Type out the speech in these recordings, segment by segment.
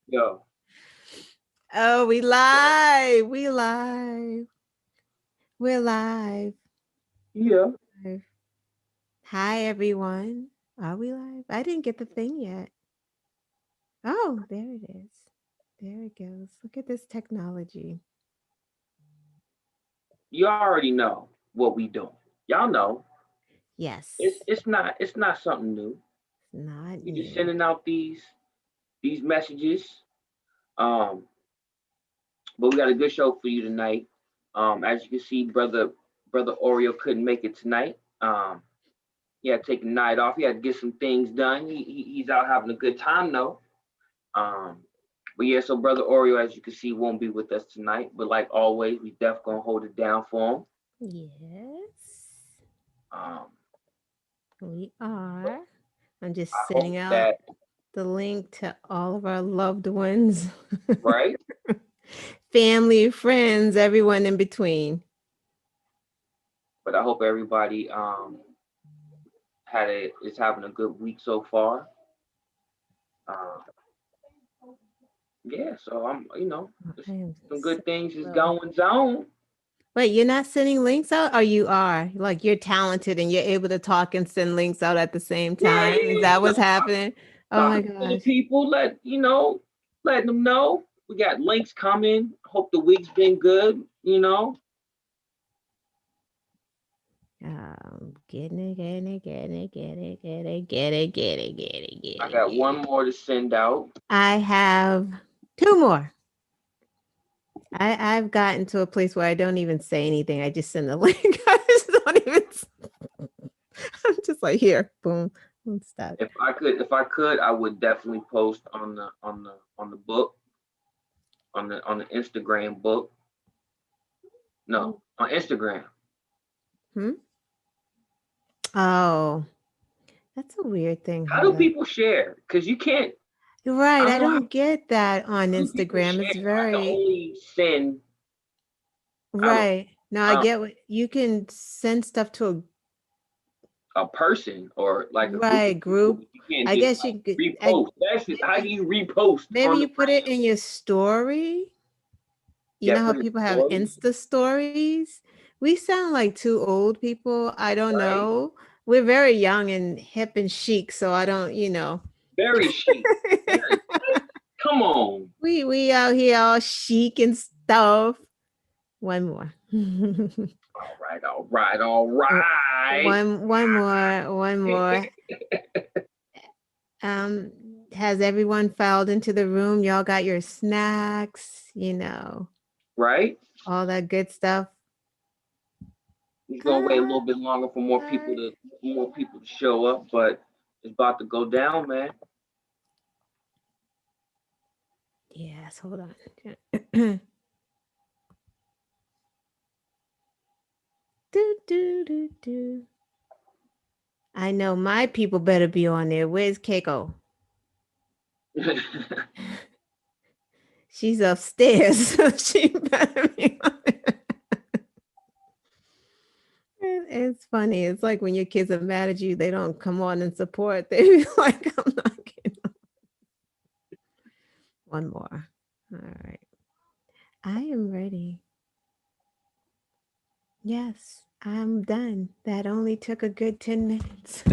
Yo. Oh, we live. We live. We're live. Yeah. Live. Hi, everyone. Are we live? I didn't get the thing yet. Oh, there it is. There it goes. Look at this technology. You already know what we doing. Y'all know. Yes, It's not something new. not We just new. sending out these messages. Um, but we got a good show for you tonight. As you can see, brother Oreo couldn't make it tonight. He had to take the night off. He had to get some things done. He's out having a good time though. Um, but yeah, so brother Oreo, as you can see, won't be with us tonight. But like always, we definitely gonna hold it down for him. Yes, Um, we are. I'm I just hope sending out that the link to all of our loved ones, right. family, friends, everyone in between. But I hope everybody is having a good week so far. Uh, yeah, so I'm just I am some so good things is slow. going on. Wait, you're not sending links out, or you are? Like you're talented and you're able to talk and send links out at the same Yeah, time. Is yeah, that what's happening? Oh my talking to the gosh. people, letting them know we got links coming. Hope the week's been good. Getting it, getting it, getting it, get it, get it, get it, get it, get it, get I it, got get one it. more to send out. I have two more. I've gotten to a place where I don't even say anything. I just send the link. I just don't even. I'm just like here, boom, I'm stuck. If I could, I would definitely post on the book on the Instagram book. No, on Instagram. Hmm? Oh, that's a weird thing. How How do that? people share? Because you can't. Right. I I don't know don't get that on how do people Instagram. share. It's I can very only send. I don't. right. No, I I get what you can send stuff to a a person or like a group of right people, group. but you can't I just guess like you could repost. That's just, how do maybe you repost maybe on the you put it gram? in your story. You Yeah, know how put it in people have story, Insta stories? We sound like two old people. I don't right? know. We're very young and hip and chic, so I don't. Very chic. Very. Come on. We out here all chic and stuff. One more. All right. All right. All right. One more. Um, has everyone filed into the room? Y'all got your snacks, Right. all that good stuff. He's gonna wait a little Ah, bit longer for more people ah. to show up, but it's about to go down, man. Yes, hold on. do, do, do, do. I know my people better be on there. Where's Keiko? She's upstairs, so she better be on there. It's funny. It's like when your kids are mad at you, they don't come on and support. They be like, I'm not kidding. One more. All right. I am ready. Yes, I'm done. That only took a good 10 minutes.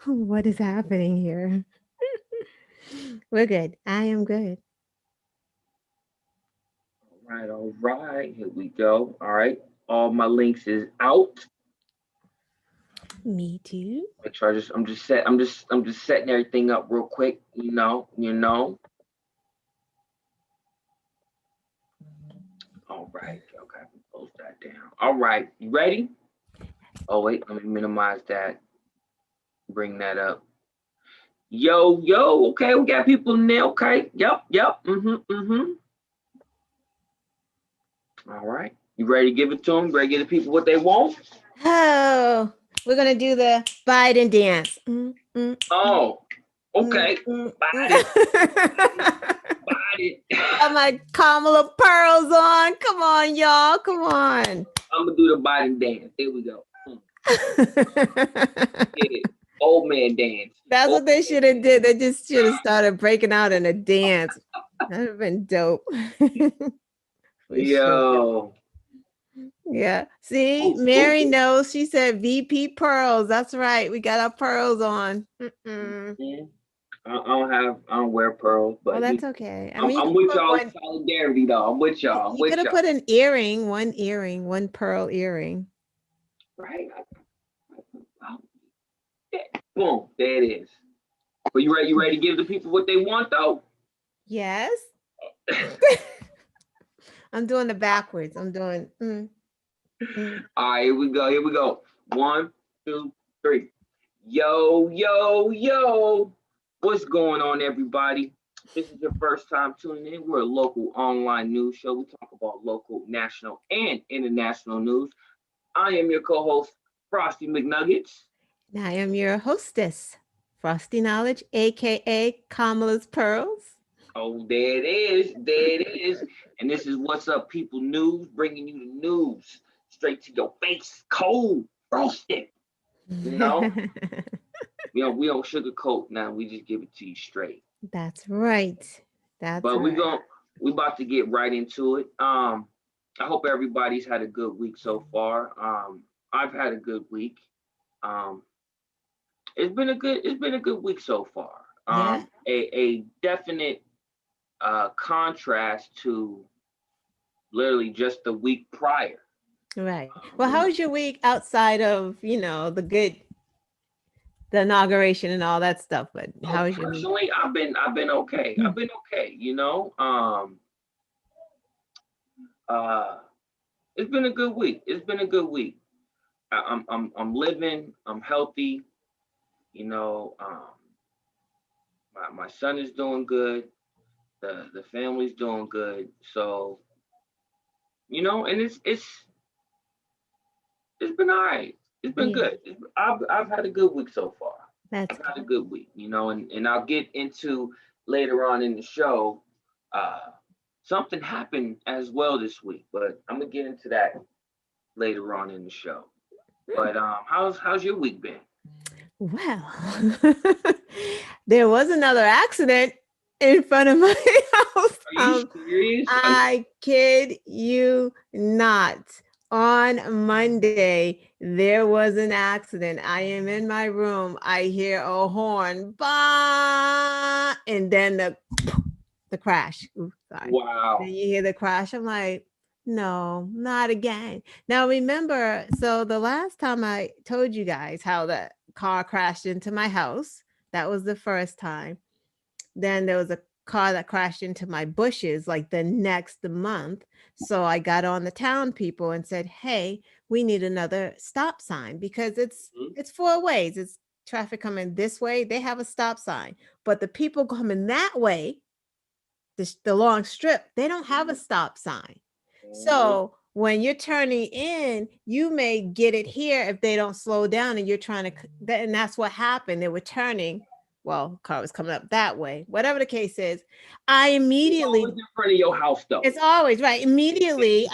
What is happening here? We're good. I am good. All right. Here we go. All right. All my links is out. Me too. Make sure I'm just setting everything up real quick. All right. Okay. Close that down. All right. You ready? Oh wait. Let me minimize that. Bring that up. Yo, yo. Okay, we got people in there. Okay. Yep. Yep. Mm-hmm. All right. You ready to give it to them? Ready to give the people what they want? Oh, we're going to do the Biden dance. Oh. Okay. Body. Body. Got my Kamala pearls on. Come on, y'all. Come on. I'm gonna do the body dance. Here we go. Get it. Old man dance. That's Old what they man should have did. They just should have started breaking out in a dance. That'd have been dope. For dance. sure. Yo. Yeah. See, Ooh, ooh, Mary ooh. knows. She said VP pearls. That's right. We got our pearls on. Mm-mm. Mm. I don't wear pearls, Well, but that's okay. I I'm, mean, you I'm could with put y'all in one. solidarity though. I'm with y'all. I'm You could with have y'all. put an earring, one pearl earring. Right? Yeah. Boom. There it is. But you ready? You ready to give the people what they want though? Yes. I'm doing the backwards. I'm doing. Mm. All right, here we go. Here we go. One, two, three. Yo, yo, yo. What's going on, everybody? This is your first time tuning in. We're a local online news show. We talk about local, national, and international news. I am your co-host, Frosty McNuggets. And I am your hostess, Frosty Knowledge, aka Kamala's Pearls. Oh, there it is. There it is. And this is What's Up People News, bringing you the news straight to your face, cold, frosted. You know, we don't sugarcoat now. We just give it to you straight. That's right. That's But right. we about to get right into it. I hope everybody's had a good week so far. I've had a good week. Um, it's been a good week so far. Yeah. A definite contrast to literally just the week prior. Right. Well, You how know, was your week outside of, the inauguration and all that stuff? But so how was your week? personally, I've been okay. I've been okay. Uh, it's been a good week. It's been a good week. I'm living. I'm healthy. You know, my son is doing good. The family's doing good. So and it's been all right. It's been Yeah, good. I've had a good week so far. that's I've good. had a good week. And I'll get into later on in the show. Uh, Something happened as well this week, but I'm gonna get into that later on in the show. Hmm. But how's your week been? Well, there was another accident in front of my house. Are you serious? I kid you not. On Monday, there was an accident. I am in my room. I hear a horn, bah, and then the crash. Ooh, sorry. Then Wow. you hear the crash. I'm like, no, not again. Now remember, so the last time I told you guys how the car crashed into my house, that was the first time. Then there was a car that crashed into my bushes like the next month. So I got on the town people and said, "Hey, we need another stop sign because Mhm. it's four ways. It's traffic coming this way, they have a stop sign. But the people coming that way, the long strip, they don't have a stop sign. Mhm. So when you're turning in, you may get it here if they don't slow down and you're trying to, and that's what happened. They were turning. Well, car was coming up that way. Whatever the case is, I It's always immediately, in front of your house though. it's always right. Immediately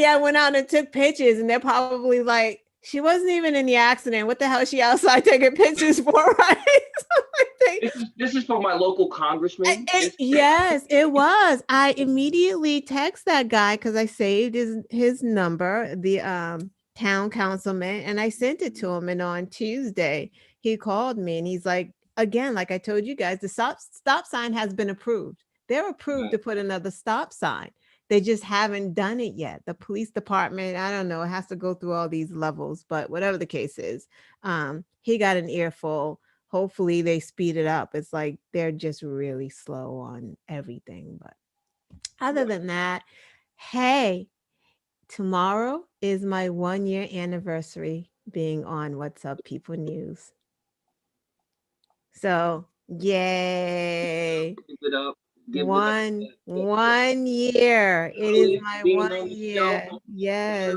I went out and took pictures, and they're probably like, she wasn't even in the accident. What the hell is she outside taking pictures for, right? So they, This is for my local congressman. Yes, it was. I immediately text that guy because I saved his number, the town councilman, and I sent it to him. And on Tuesday, he called me and he's like, again, like I told you guys, the stop sign has been approved. They're approved to put another stop sign. They just haven't done it yet. The police department, I don't know, it has to go through all these levels, but whatever the case is, he got an earful. Hopefully they speed it up. It's like they're just really slow on everything. But other than that, hey, tomorrow is my 1 year anniversary being on What's Up People News. So yay. Give it up. Give it up. One year. It is Really my being one on the show. year. Yes.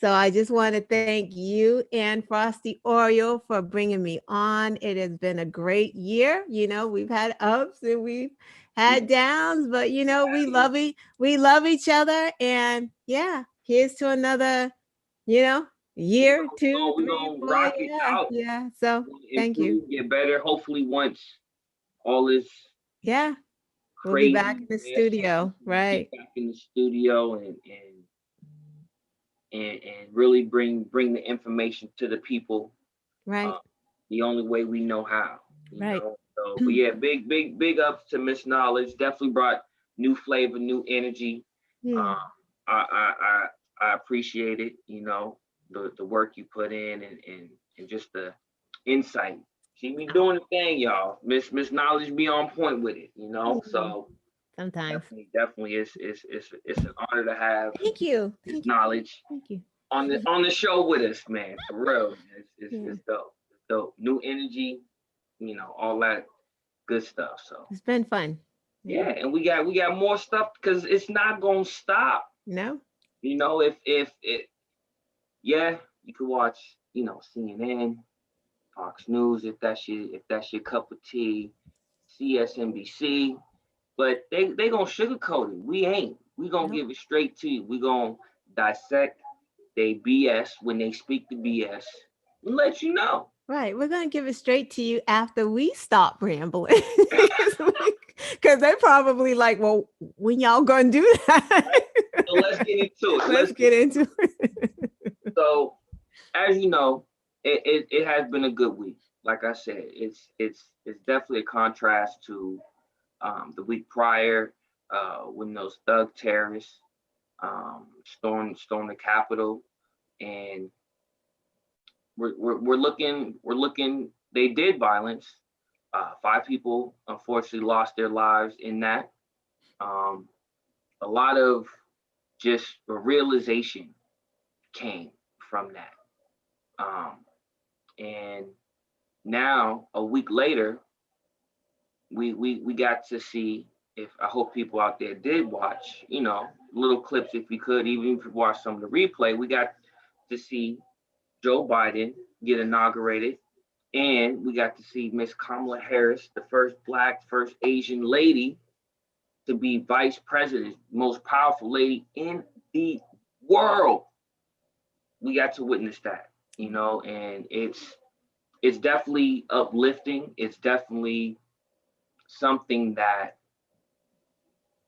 So I just want to thank you and Frosty Oreo for bringing me on. It has been a great year. We've had ups and we've had downs, but we love each other. And yeah, here's to another, you know, year, two, We're three, gonna four. rock it Yeah, out, yeah. So thank you. improve, get better. Hopefully, once all this Yeah, we'll be back in the craziness, studio, we right? get back in the studio and really bring the information to the people, Right, uh, the only way we know how, you right. know. So, but yeah, big ups to Miss Knowledge. Definitely brought new flavor, new energy. Yeah, Um, I appreciate it. You know, the work you put in and just the insight. She be doing the thing, y'all. Miss Knowledge be on point with it. You know, yeah. so Sometimes. definitely it's an honor to have Thank you. Miss Thank you. Knowledge Thank you. on the show with us, man. For real, man. Yeah. It's dope. It's dope. New energy, you know, all that good stuff. So It's been fun. Yeah. yeah, and we got more stuff because it's not gonna stop. No? You know, if it yeah, you could watch, you know, CNN, Fox News if that's your cup of tea, CSNBC, but they gonna sugarcoat it. We ain't. We gonna Nope. give it straight to you. We gonna dissect they BS when they speak the BS and let you know. Right. We're going to give it straight to you after we stop rambling. Because they probably like, well, when y'all going to do that? Right? So let's get into it. Let's get into it. So as you know, it has been a good week. Like I said, it's definitely a contrast to the week prior when those thug terrorists stormed the Capitol, and we're looking. They did violence. Five people unfortunately lost their lives in that. Um, a lot of just a realization came from that. And now a week later, we got to see. If I hope people out there did watch, you know, little clips if you could, even if you watch some of the replay, we got to see Joe Biden get inaugurated, and we got to see Miss Kamala Harris, the first Black, first Asian lady to be vice president, most powerful lady in the world. We got to witness that, you know, and it's definitely uplifting. It's definitely something that,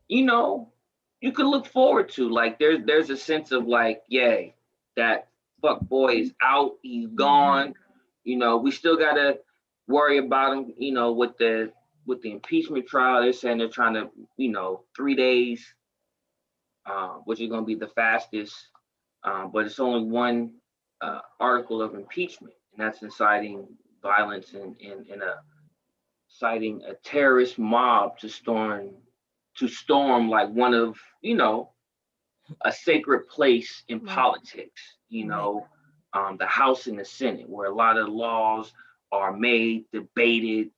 you know, you could look forward to. Like there's a sense of like, yay, that fuck boy is out, he's Mhm. gone. You know, we still gotta worry about him, you know, with the impeachment trial. They're saying they're trying to, you know, 3 days, which is gonna be the fastest. But it's only one article of impeachment, and that's inciting violence and a citing a terrorist mob to storm like one of, you know, a sacred place in Right. politics, you Right. know, the House and the Senate, where a lot of laws are made, debated,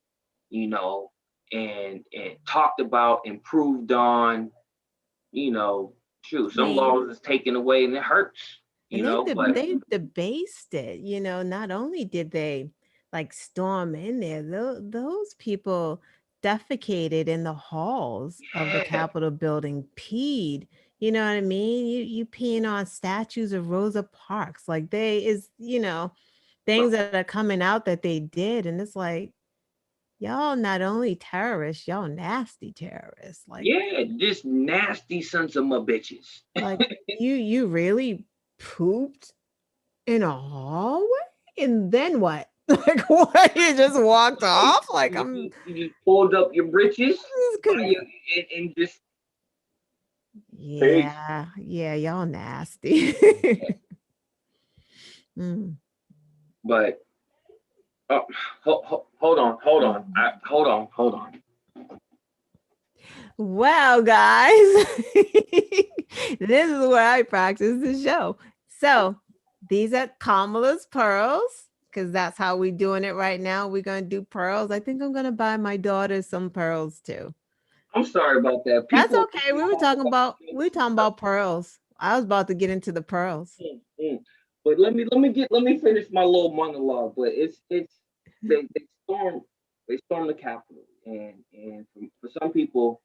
you know, and talked about, improved on, you know, true. Some They laws is taken away and it hurts, you And know, but they debased it, not only did they like storm in there, those people defecated in the halls of the yeah, Capitol building, peed. You know what I mean? You peeing on statues of Rosa Parks. Like they is, things that are coming out that they did. And it's like, y'all not only terrorists, y'all nasty terrorists. yeah, just nasty sons of my bitches. Like you really pooped in a hallway? And then what? Like, what? You just walked off? Like, You pulled up your britches this by could your, and just peace. yeah, yeah, y'all nasty. Mm. But oh, hold on, hold on. Well, guys, this is where I practice the show. So these are Kamala's pearls, because that's how we're doing it right now. We're gonna do pearls. I think I'm gonna buy my daughter some pearls too. I'm sorry about that. That's People okay. talk about We were this talking stuff. about pearls. I was about to get into the pearls. Mm. But let me finish my little monologue. But it's they storm the Capitol, and for some people,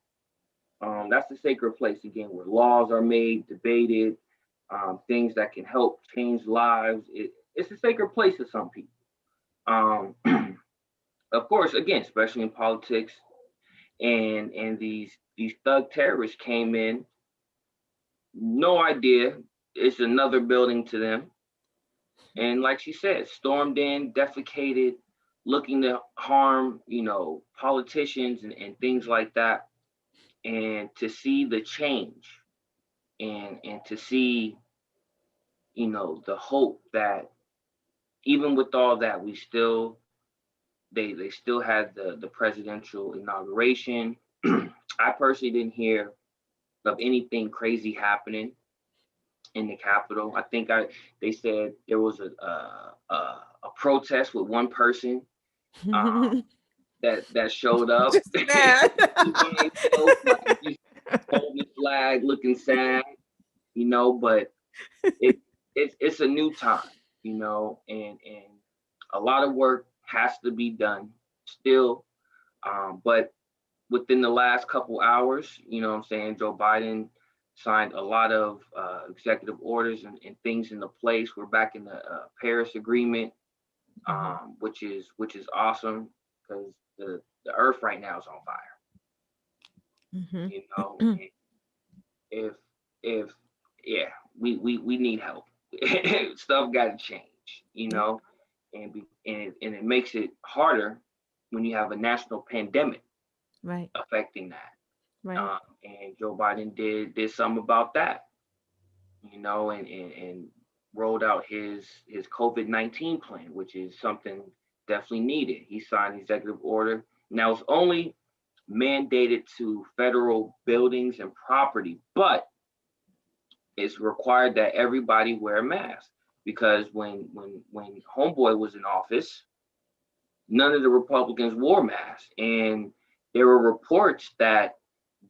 that's a sacred place again where laws are made, debated. things that can help change lives. It's a sacred place to some people. Um, of course, again, especially in politics, and these thug terrorists came in, no idea. It's another building to them, and like she said, stormed in, defecated, looking to harm, politicians and things like that. And to see the change, and to see, the hope that even with all that, we still they still had the presidential inauguration. I personally didn't hear of anything crazy happening in the Capitol. I think they said there was a protest with one person um, that showed up Just sad. by himself, like just holding the flag, looking sad, But it it's a new time, and a lot of work has to be done still. But within the last couple hours, what I'm saying, Joe Biden signed a lot of executive orders and things into place. We're back in the Paris Agreement, which is awesome because the Earth right now is on fire. Mhm. And if yeah, we need help. Stuff got to change, Yeah, and it makes it harder when you have a national pandemic right, affecting that. right. And Joe Biden did something about that, and rolled out his COVID-19 plan, which is something definitely needed. He signed executive order. Now it's only mandated to federal buildings and property, but it's required that everybody wear a mask because when Homeboy was in office, none of the Republicans wore masks, and there were reports that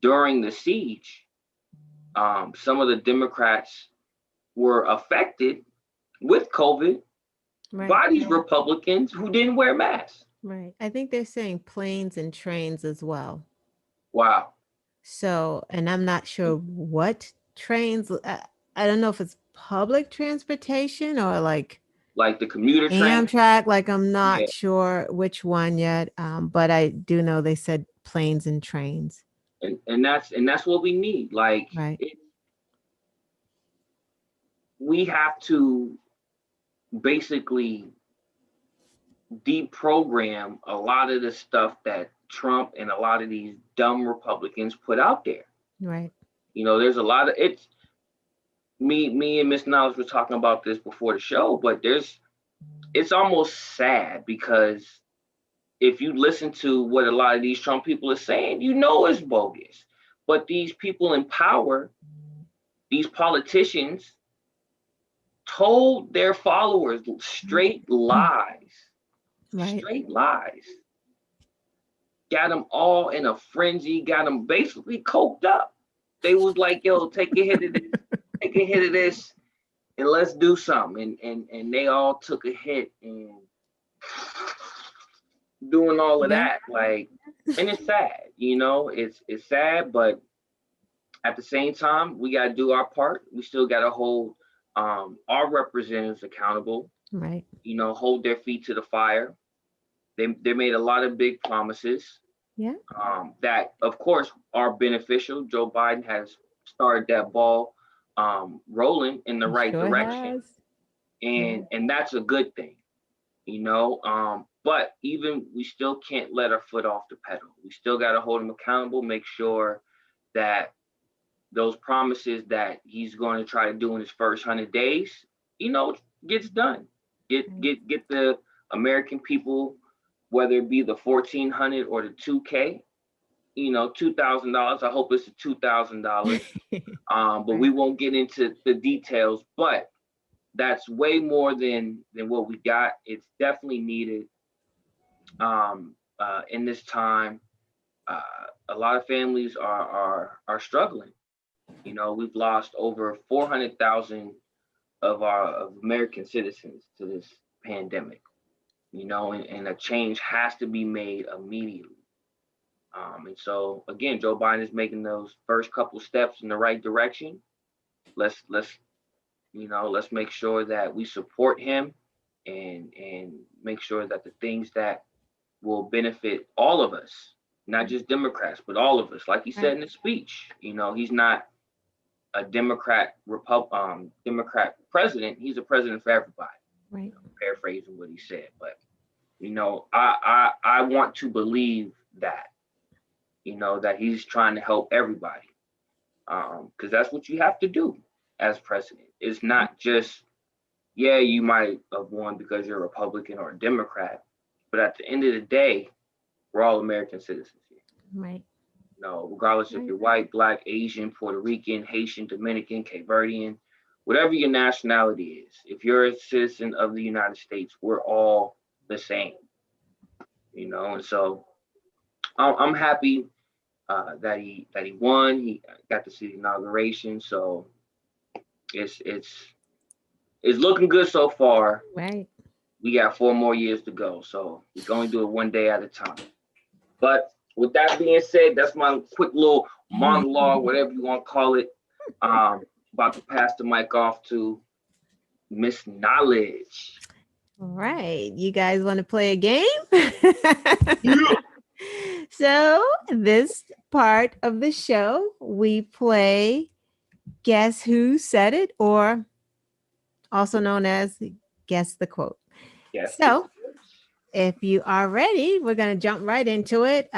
during the siege, some of the Democrats were affected with COVID Right, by these Republicans who didn't wear masks. right. I think they're saying planes and trains as well. Wow. So, and I'm not sure what trains. I don't know if it's public transportation or like Like the commuter train. Amtrak. Like I'm Yeah. not sure which one yet. But I do know they said planes and trains. And that's what we need. Like Right, we have to basically deprogram a lot of the stuff that Trump and a lot of these dumb Republicans put out there. right, There's a lot of it's me and Miss Knowledge were talking about this before the show, but it's almost sad because if you listen to what a lot of these Trump people are saying, it's bogus. But these people in power, these politicians, told their followers right. straight lies. Got them all in a frenzy, got them basically coked up. They was like, yo, take a hit of this, take a hit of this, and let's do something. And they all took a hit and doing all of Yeah, that. Like, and it's sad, it's sad, but at the same time, we gotta do our part. We still gotta hold our representatives accountable, right. hold their feet to the fire. They made a lot of big promises Yeah, that, of course, are beneficial. Joe Biden has started that ball rolling in the he right sure direction, has. Yeah, and that's a good thing, But even we still can't let our foot off the pedal. We still got to hold him accountable. Make sure that those promises that he's going to try to do in his first 100 days, gets done. Get right. get get the American people, whether it be the 1,400 or the 2K, $2,000. I hope it's the $2,000. But we Right. won't get into the details. But that's way more than what we got. It's definitely needed in this time. Uh, a lot of families are struggling. We've lost over 400,000 of American citizens to this pandemic. And a change has to be made immediately. And so again, Joe Biden is making those first couple steps in the right direction. Let's Let's make sure that we support him and make sure that the things that will benefit all of us, not just Democrats, but all of us. Like he said Right. in his speech, he's not a Democrat president. He's a president for everybody. Right. Paraphrasing what he said, but I want to believe that that he's trying to help everybody, because that's what you have to do as president. It's not just, yeah, you might have won because you're a Republican or a Democrat, but at the end of the day, we're all American citizens here. Right. Regardless if you're white, black, Asian, Puerto Rican, Haitian, Dominican, Cape Verdean, whatever your nationality is, if you're a citizen of the United States, we're all the same. And so I'm happy that he won. He got to see the inauguration, so it's looking good so far. Right. We got 4 more years to go, so we're going to do it one day at a time. But with that being said, that's my quick little monologue, whatever you want to call it. About to pass the mic off to Miss Knowledge. All right. You guys want to play a game? Yeah. So, this part of the show, we play Guess Who Said It, or also known as Guess the Quote. Yes. So, if you are ready, we're going to jump right into it.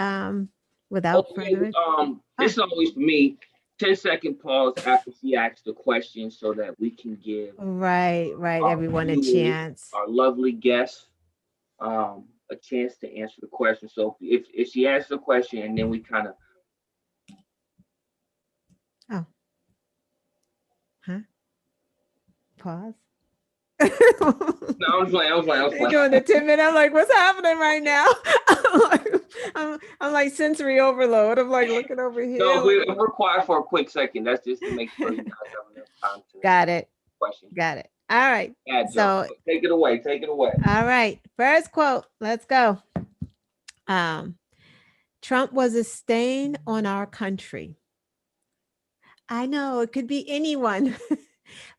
Without further ado. This is always for me. 10-second pause after she asks the question so that we can give Right, our everyone a viewers, chance. our lovely guests, a chance to answer the question. So if she asks the question and then we kind of Pause. no, I was playing. You're doing the 10-minute. I'm like, what's happening right now? I'm like sensory overload. I'm like looking over here. No, if we're quiet for a quick second, that's just to make sure you guys have enough time to Got it. question. Got it. All right. Yeah, So take it away. All right. First quote. Let's go. Trump was a stain on our country. I know it could be anyone,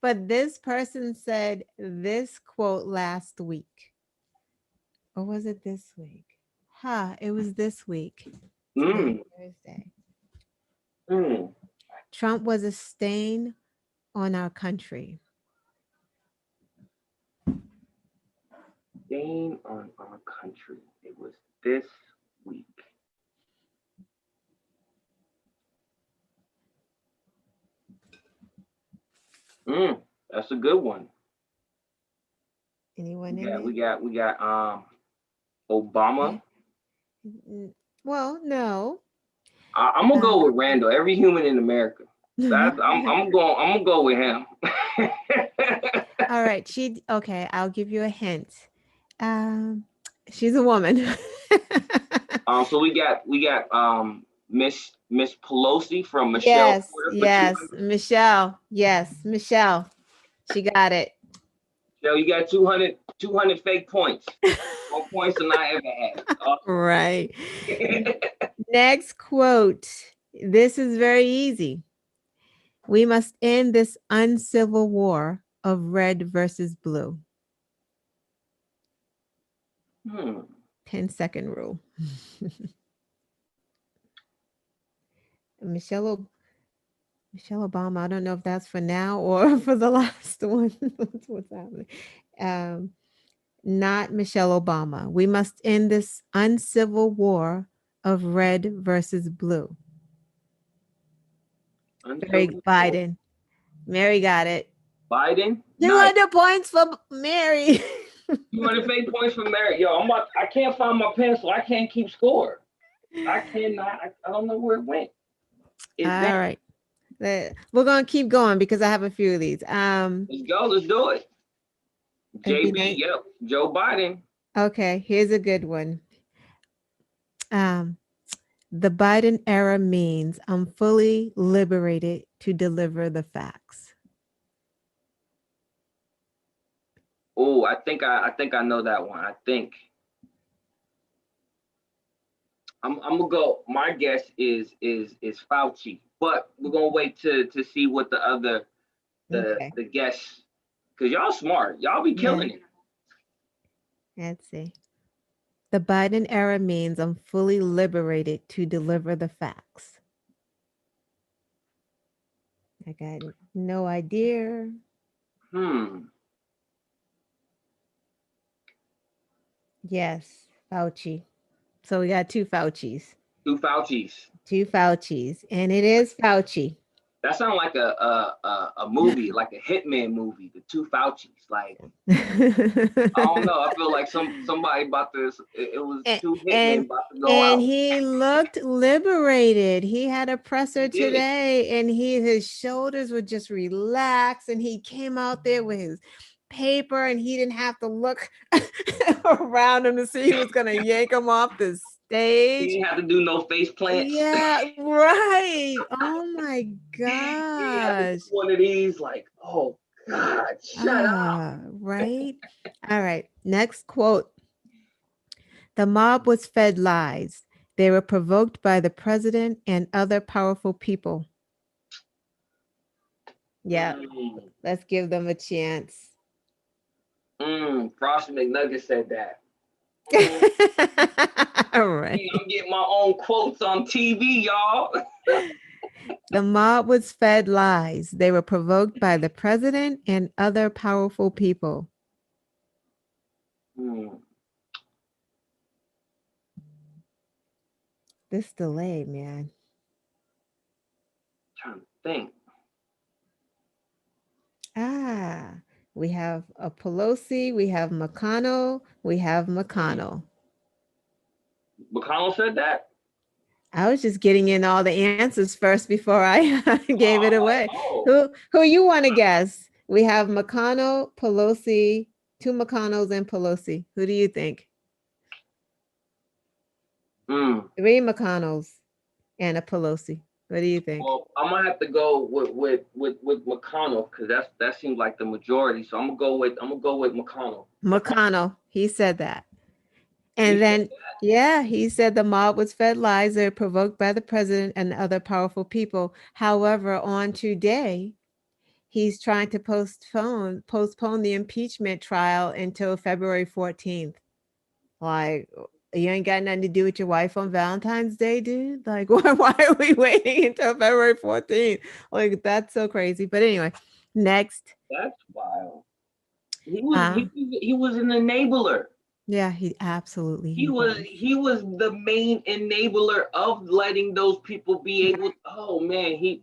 but this person said this quote last week. Or was it this week? It was this week. Thursday. Trump was a stain on our country. Stain on our country. It was this week. That's a good one. Anyone We got Obama. Well, no. I'm gonna go with Randall. Every human in America. I'm gonna go with him. All right. Okay. I'll give you a hint. She's a woman. So we got Miss Pelosi from Michelle. Yes, Michelle. Yes, Michelle. She got it. So you got 200 fake points. More points than I ever had. Right. Next quote. This is very easy. We must end this uncivil war of red versus blue. 10-second rule. Michelle Obama. I don't know if that's for now or for the last one. What's happening? Not Michelle Obama. We must end this uncivil war of red versus blue. Biden. Mary got it. Biden? 200 points for Mary. 200 fake points for Mary. Yo, I can't find my pencil. I can't keep score. I cannot. I don't know where it went. All right. We're going to keep going because I have a few of these. Let's go. Let's do it. JB, yep. Joe Biden. Okay, here's a good one. The Biden era means I'm fully liberated to deliver the facts. Oh, I think I know that one. I think I'm gonna go. My guess is Fauci, but we're gonna wait to see what the other the guests Cause y'all smart. Y'all be Yeah. killing it. Let's see. The Biden era means I'm fully liberated to deliver the facts. I got no idea. Hmm. Yes, Fauci. So we got two Faucis. Two Fauci's. Two Faucis. And it is Fauci. That sounds like a movie, like a hitman movie. The two Fauci's. Like I don't know. I feel like somebody about to. It was and, two hitmen and about to go and out. he looked liberated. He had a presser He did. today, and his shoulders were just relaxed, and he came out there with his paper, and he didn't have to look around him to see who was gonna yank him off the He stage. didn't have to do no face plants. Yeah, right. Oh my He had to do gosh. one of these. Like, oh God, shut up. Right. All right. Next quote. The mob was fed lies. They were provoked by the president and other powerful people. Yeah, Mm, let's give them a chance. Frosty McNugget said that. Mm, All right. hey, I'm getting my own quotes on TV, y'all. The mob was fed lies. They were provoked by the president and other powerful people. Hmm, This delay, man. trying to think. Ah, we have a Pelosi, we have McConnell, we have Hmm. McConnell. McConnell said that. I was just getting in all the answers first before I Oh, gave it I'm like, away. oh. Who you want to guess? We have McConnell, Pelosi, two McConnells and Pelosi. Who do you think? Mm. Three McConnells and a Pelosi. What do you think? Well, I'm gonna have to go with McConnell because that seems like the majority. So I'm gonna go with McConnell. McConnell. He said that. He And said then, yeah, he said the mob was fed lies. They're provoked by the president and other powerful people. However, on today, he's trying to postpone the impeachment trial until February 14th. Like, you ain't got nothing to do with your wife on Valentine's Day, dude. Like, why are we waiting until February 14th? Like, that's so crazy. But anyway, next. that's wild. He was Uh, he he was an enabler. yeah, he absolutely He he was was. he was the main enabler of letting those people be able. Oh man, he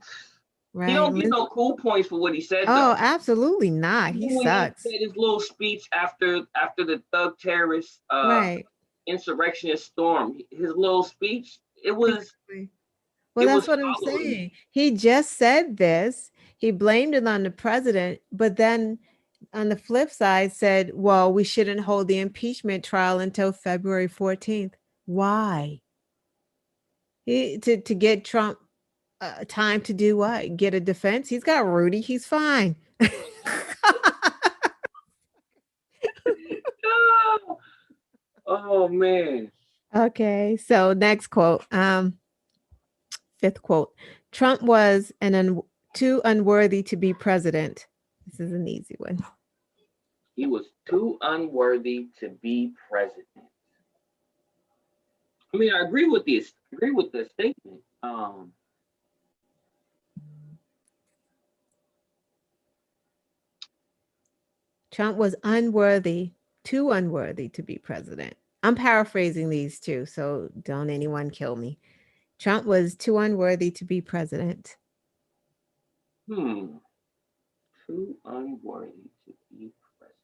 Right. don't get no cool points for what he said Oh, though. absolutely not. He Even when he sucks. said his little speech after the thug terrorist Right. insurrectionist storm, his little speech, it was Exactly. Well, it that's was what I'm hollow to saying. me. He just said this. He blamed it on the president, but then on the flip side said, well, we shouldn't hold the impeachment trial until February 14th. Why? To get Trump time to do what? Get a defense? He's got Rudy. He's fine. Oh, oh man. Okay, so next quote. Fifth quote. Trump was too unworthy to be president. This is an easy one. He was too unworthy to be president. I mean, I agree with this. Agree with the statement. Trump was unworthy, too unworthy to be president. I'm paraphrasing these two, so don't anyone kill me. Trump was too unworthy to be president. Hmm. Too unworthy to be president.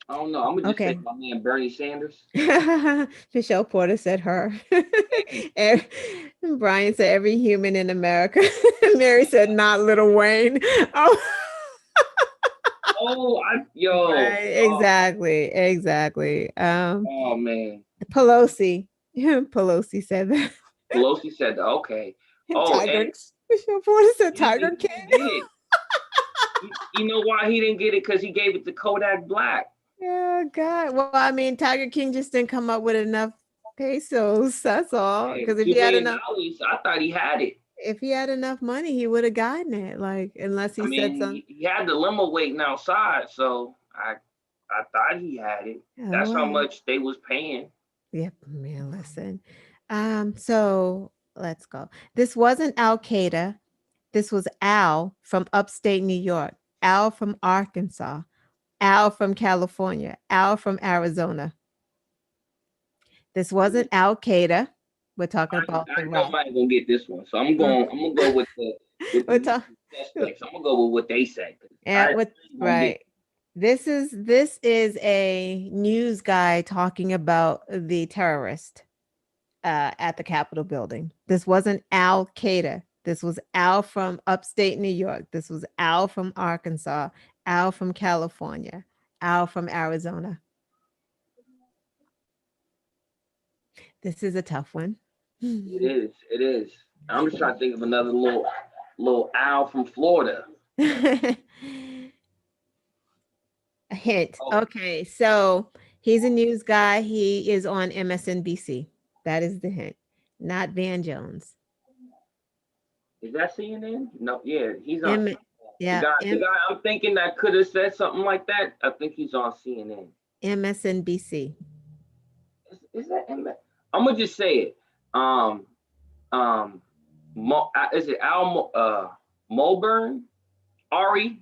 I don't know. I'm gonna just say Okay. my man Bernie Sanders. Michelle Porter said her. Hey, Ev- Brian said every human in America. Mary said not Little Wayne. Oh, oh, right. Exactly. Exactly. oh man. Pelosi. Pelosi said that. Pelosi said that. Okay. And Oh, Tiger. and Michelle Porter said he Tiger King. did. You know why he didn't get it? Because he gave it to Kodak Black. Oh God. Well, I mean, Tiger King just didn't come up with enough. Pesos, that's all. Hey, Because $2 million. I thought he had it. if he had enough money, he would have gotten it. Like, unless I he said mean, something. he had the limo waiting outside, so I thought he had it. Oh, That's how well. much they was paying. Yep, man, listen. So let's go. This wasn't Al Qaeda. This was Al from upstate New York, Al from Arkansas, Al from California, Al from Arizona. This wasn't Al Qaeda. We're talking about I the know rock. I ain't gonna get this one, so Mm. I'm gonna go with the We're talking. usual suspects. I'm gonna go with what they say. 'Cause Yeah, I with ain't gonna get. right. This is a news guy talking about the terrorist at the Capitol building. This wasn't Al Qaeda. This was Al from upstate New York. This was Al from Arkansas, Al from California, Al from Arizona. This is a tough one. It is. It is. I'm just trying to think of another little owl from Florida. A hint. Oh, Okay, so he's a news guy. He is on MSNBC. That is the hint. Not Van Jones. is that CNN? No, yeah, he's on. M The yeah, guy, the guy I'm thinking that could have said something like that. I think he's on CNN. MSNBC. Is that him? I'm gonna just say it. Um, is it Mulburn? Ari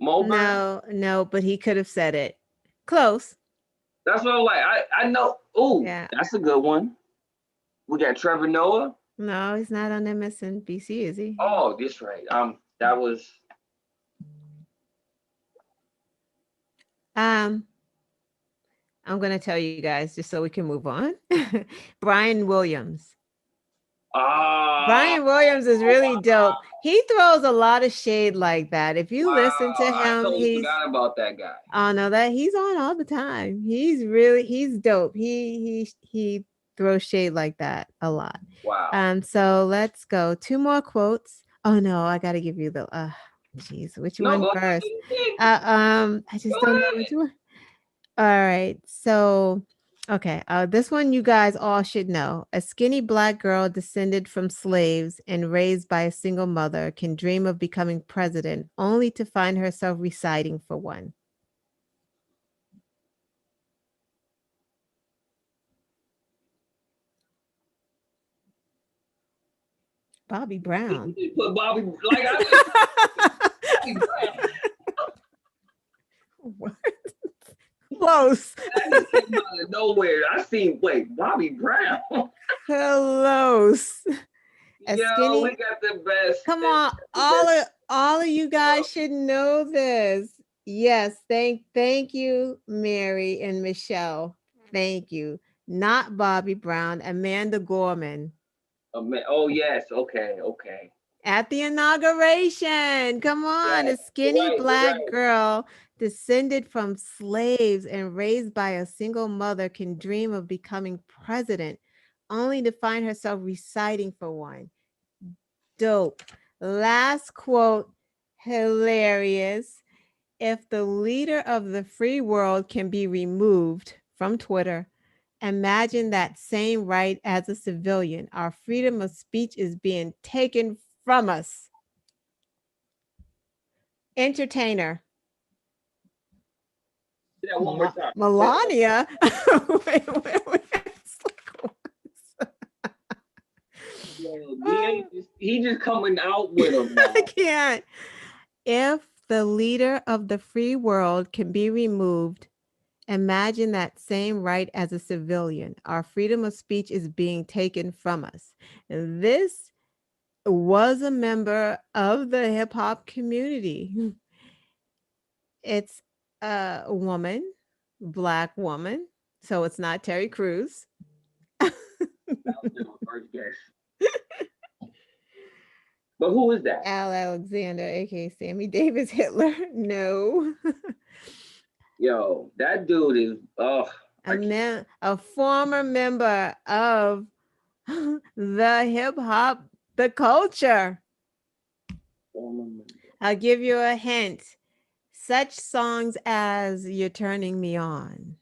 Mulburn? No, no, but he could have said it. Close. That's what I'm like. I know. Oh, Yeah. that's a good one. We got Trevor Noah. No, he's not on MSNBC, is he? Oh, this right. That was. Um, I'm gonna tell you guys just so we can move on. Brian Williams. Ah, Brian Williams is really wow. dope. He throws a lot of shade like that. If you listen to I him, totally he's forgot about that guy. oh no, that he's on all the time. He's dope. He throws shade like that a lot. Wow. So let's go. Two more quotes. Oh no, I gotta give you the geez, which No, one go ahead. first? I just Go don't know which ahead. one. All right. So, okay. This one you guys all should know. A skinny black girl descended from slaves and raised by a single mother can dream of becoming president only to find herself reciting for one. Bobby Brown. You put Bobby like I was Bobby Brown. What? Close. That just came out of nowhere. I seen Bobby Brown. Close. A Yo, we skinny. got the best. Come on, all of you guys should know this. Yes, thank you, Mary and Michelle. Thank you. Not Bobby Brown, Amanda Gorman. Oh yes, okay. At the inauguration. Come on, Yes, a you're skinny right, you're black right. girl descended from slaves and raised by a single mother can dream of becoming president only to find herself reciting for one. Dope. Last quote, hilarious. If the leader of the free world can be removed from Twitter, imagine that same right as a civilian. Our freedom of speech is being taken from us. Entertainer. Say that one more time. Say that one more Melania. Wait. Yo, he just coming out with them now. I can't. If the leader of the free world can be removed, imagine that same right as a civilian. Our freedom of speech is being taken from us. And this was a member of the hip hop community. It's a woman, black woman. So it's not Terry Crews. That was my first guess. But who is that? Al Alexander, aka Sammy Davis Hitler. No. Yo, that dude is A former member of the hip hop, the culture. I'll give you a hint. Such songs as You're Turning Me On.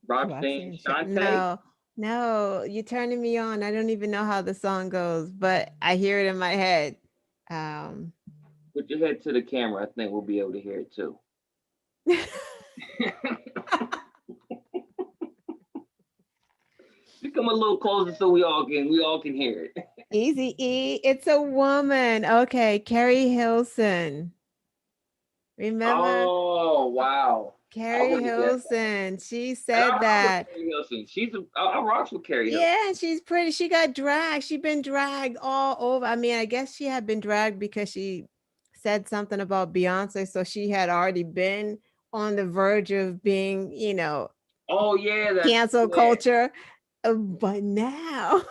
Roxanne Roxanne Shante. No, no, you're turning me on. I don't even know how the song goes, but I hear it in my head. Um, Put your head to the camera. I think we'll be able to hear it too. Just come a little closer so we all can hear it. Easy E. It's a woman. Okay, Carrie Hilson. Remember Oh wow. I Carrie would have guessed that. Hilson? She And I said rock with that. Carrie Hilson. I rocks with Carrie Hilson. Yeah, and she's pretty. She got dragged. She been dragged all over. I mean, I guess she had been dragged because she said something about Beyonce, so she had already been on the verge of being, Oh yeah, that's cancel yeah. culture. But now,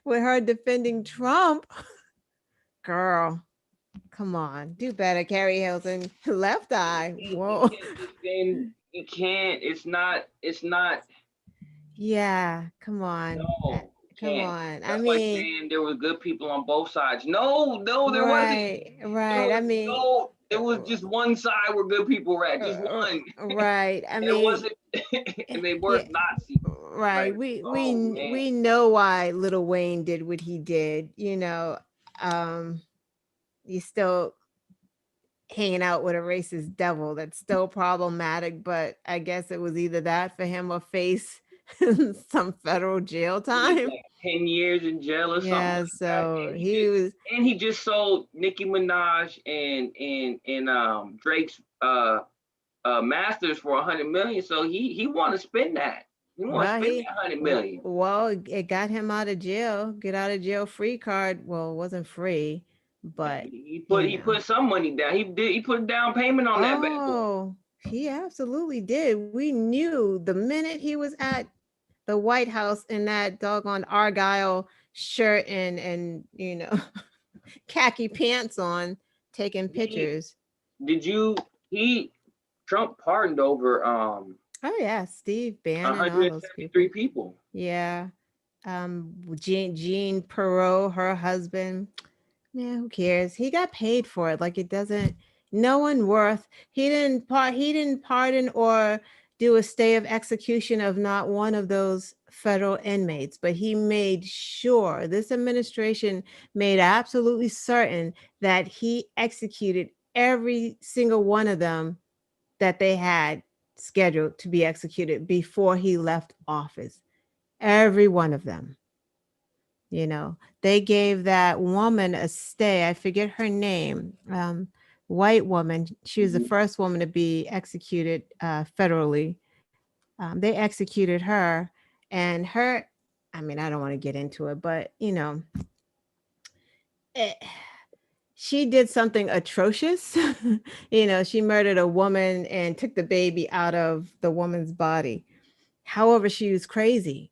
with her defending Trump, girl, come on, do better, Carrie Hilson. Left eye. You Whoa. can't defend. You can't. It's not. It's not. Yeah, come on. No, you Come can't. on. I That's like mean, saying there were good people on both sides. No, no, there wasn't. right, right. I mean, There was just one side where good people were at, just one. right. I It mean, wasn't, and they yeah, weren't Nazis. right. Like, We oh man, we know why Little Wayne did what he did. Um, you still hanging out with a racist devil. That's still problematic. But I guess it was either that for him or face some federal jail he was time. like 10 years in jail or something Yeah. like that. So he was And he just sold Nicki Minaj and Drake's masters for 100 million. So he want to spend that. He want to Well, spend that 100 million. it got him out of jail, get out of jail free card. Well, it wasn't free, but He put some money down. He put a down payment on that bad boy. oh, he absolutely did. We knew the minute he was at the White House in that doggone Argyle shirt and khaki pants on, taking He pictures. did you he Trump pardoned over Oh yeah, Steve Bannon, all those 173 people. people. Yeah. Jean Perot, her husband. Yeah, who cares? He got paid for it. Like it doesn't. No one worth. He didn't pardon or do a stay of execution of not one of those federal inmates, but he made sure this administration made absolutely certain that he executed every single one of them that they had scheduled to be executed before he left office. Every one of them. They gave that woman a stay. I forget her name. White woman. She was the Mhm. first woman to be executed federally. They executed her, and her. I mean, I don't want to get into it, but eh, she did something atrocious. She murdered a woman and took the baby out of the woman's body. However, she was crazy.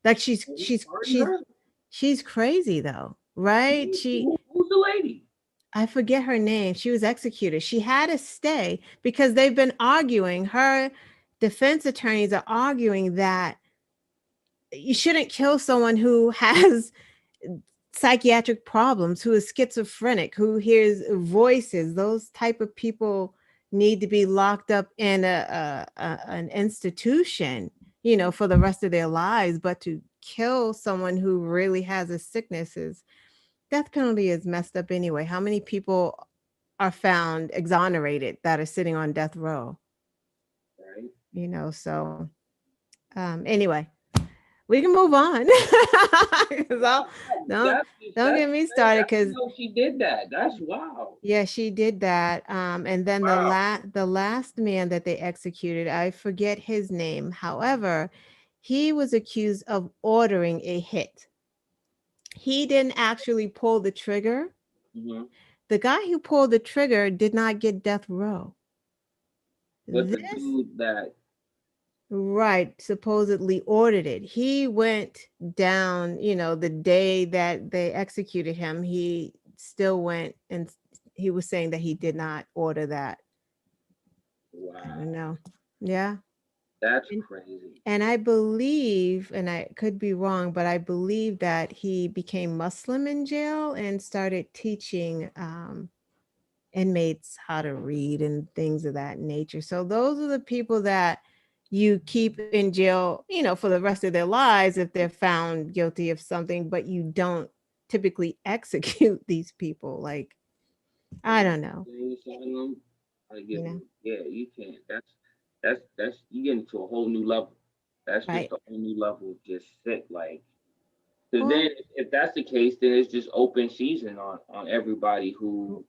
Like He pardoned her. she's crazy though, right? Who's the lady? I forget her name. She was executed. She had to stay because they've been arguing. Her defense attorneys are arguing that you shouldn't kill someone who has psychiatric problems, who is schizophrenic, who hears voices. Those type of people need to be locked up in an institution, for the rest of their lives. But to kill someone who really has a sickness is death penalty is messed up anyway. How many people are found exonerated that are sitting on death row? Right. So anyway, we can move on. 'Cause don't don't That's get me crazy. started I didn't because know she did that. That's wow. yeah, she did that. And then Wow. the last man that they executed, I forget his name. However, he was accused of ordering a hit. He didn't actually pull the trigger. Hmm. The guy who pulled the trigger did not get death row. But the This dude that right supposedly ordered it. He went down, the day that they executed him, he still went and he was saying that he did not order that. I don't wow, know. Yeah. that's And, crazy. and I believe, and I could be wrong, but I believe that he became Muslim in jail and started teaching inmates how to read and things of that nature. So those are the people that you keep in jail, for the rest of their lives if they're found guilty of something, but you don't typically execute these people. Like, I And don't know, you sign them, I give you know, them. Yeah, you can't. That's you get into a whole new level. That's just right? a whole new level of just sick. Like, because then Well, if that's the case, then it's just open season on everybody who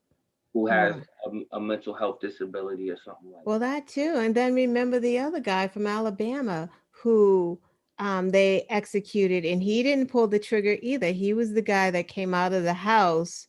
has right. a mental health disability or something like Well, that. that too. And then remember the other guy from Alabama who they executed, and he didn't pull the trigger either. He was the guy that came out of the house.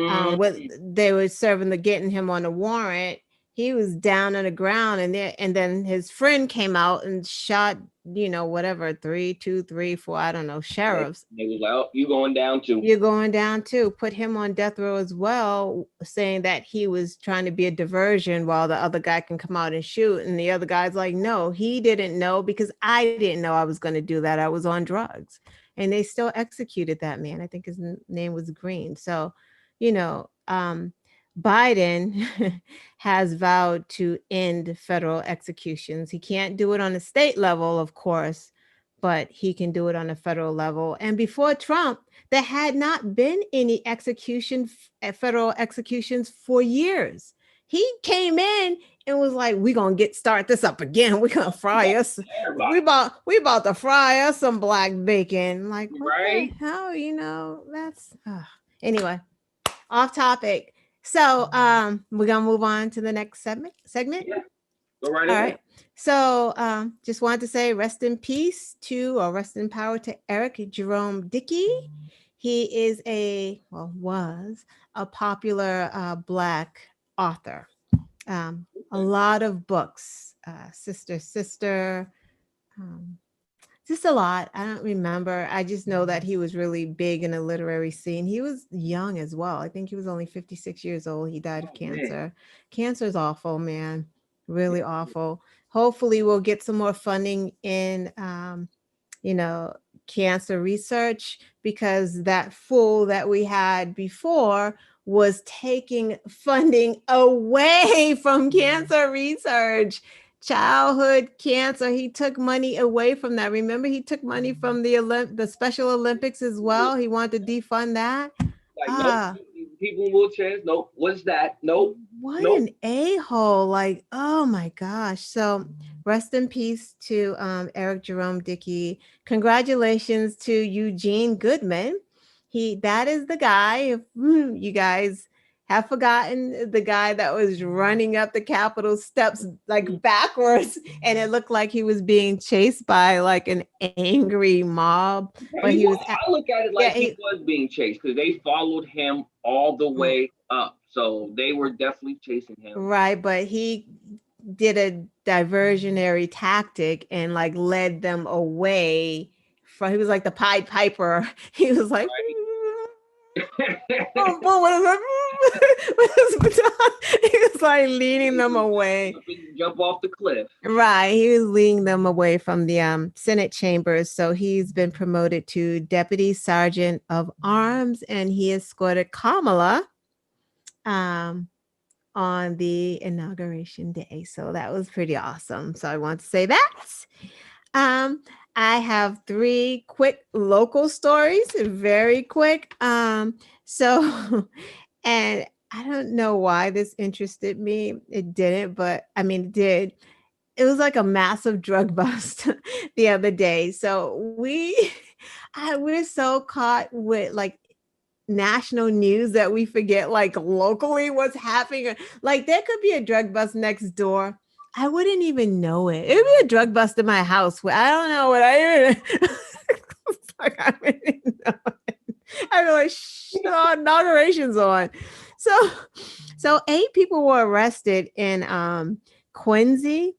What Mm, they were serving the getting him on a warrant. He was down on the ground, and then his friend came out and shot, whatever, three, two, three, four, I don't know, sheriffs. they was like, oh, you going down too. You're going down too. Put him on death row as well, saying that he was trying to be a diversion while the other guy can come out and shoot. And the other guy's like, no, he didn't know because I didn't know I was going to do that. I was on drugs. And they still executed that man. I think his name was Green. So, Biden has vowed to end federal executions. He can't do it on a state level, of course, but he can do it on a federal level. And before Trump, there had not been any federal executions for years. He came in and was like, "We're gonna start this up again. We're gonna fry us. We Everybody, about to fry us some black bacon." Like, what the right? hell? That's anyway, off topic. So we're gonna move on to the next segment. Yeah, go right All ahead. right. So just wanted to say rest in peace to, or rest in power to, Eric Jerome Dickey. He is was a popular Black author. A Okay. lot of books, Sister, Sister, um, just a lot. I don't remember. I just know that he was really big in the literary scene. He was young as well. I think he was only 56 years old. He died of Oh man. cancer. Cancer is awful, man. Really awful. Hopefully, we'll get some more funding in, you know, cancer research, because that fool that we had before was taking funding away from cancer research. Childhood cancer, he took money away from that. Remember, he took money from the Special Olympics as well. He wanted to defund that. Like, nope. Ah, People in wheelchairs. Nope. What's that? Nope. what Nope. an a-hole. Like, oh my gosh. So rest in peace to Eric Jerome Dickey. Congratulations to Eugene Goodman. That is the guy, if you guys have forgotten, the guy that was running up the Capitol steps like backwards, and it looked like he was being chased by like an angry mob, but he was I look at it yeah, like he was being chased because they followed him all the mm, way up. So they were definitely chasing him. right, but he did a diversionary tactic and like led them away from, he was like the Pied Piper. He was like, Right. boom, boom, with with his baton. He was like leading them away. Jump off the cliff. Right. He was leading them away from the Senate chambers. So he's been promoted to Deputy Sergeant of Arms, and he escorted Kamala um, on the inauguration day. So that was pretty awesome. So I want to say that. Um, I have three quick local stories, very quick. So, and I don't know why this interested me. It didn't, but I mean, it did. It was like a massive drug bust the other day. So we're so caught with like national news that we forget like locally what's happening. Like there could be a drug bust next door. I wouldn't even know it. It'd be a drug bust in my house. I don't know what I even. It's like I wouldn't know it. I'd be like, shh, no, inauguration's on. So, so 8 people were arrested in Quincy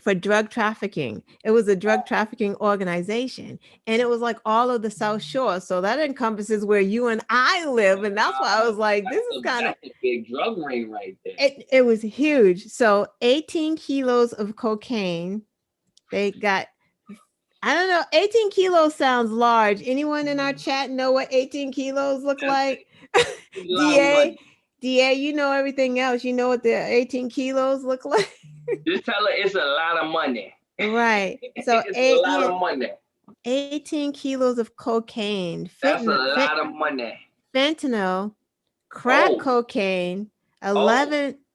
for drug trafficking. It was a drug trafficking organization, and it was like all of the South Shore. So that encompasses where you and I live. And that's why I was like, this is kind of That's a big drug ring right there. it was huge. So 18 kilos of cocaine. They got, I don't know, 18 kilos sounds large. Anyone in our chat know what 18 kilos look That's like? a lot of DA, money. DA, you know everything else. You know what the 18 kilos look like? Just tell her it's a lot of money. Right. So It's a lot of money. 18 kilos of cocaine, That's a lot of money. fentanyl, crack Oh, cocaine, oh,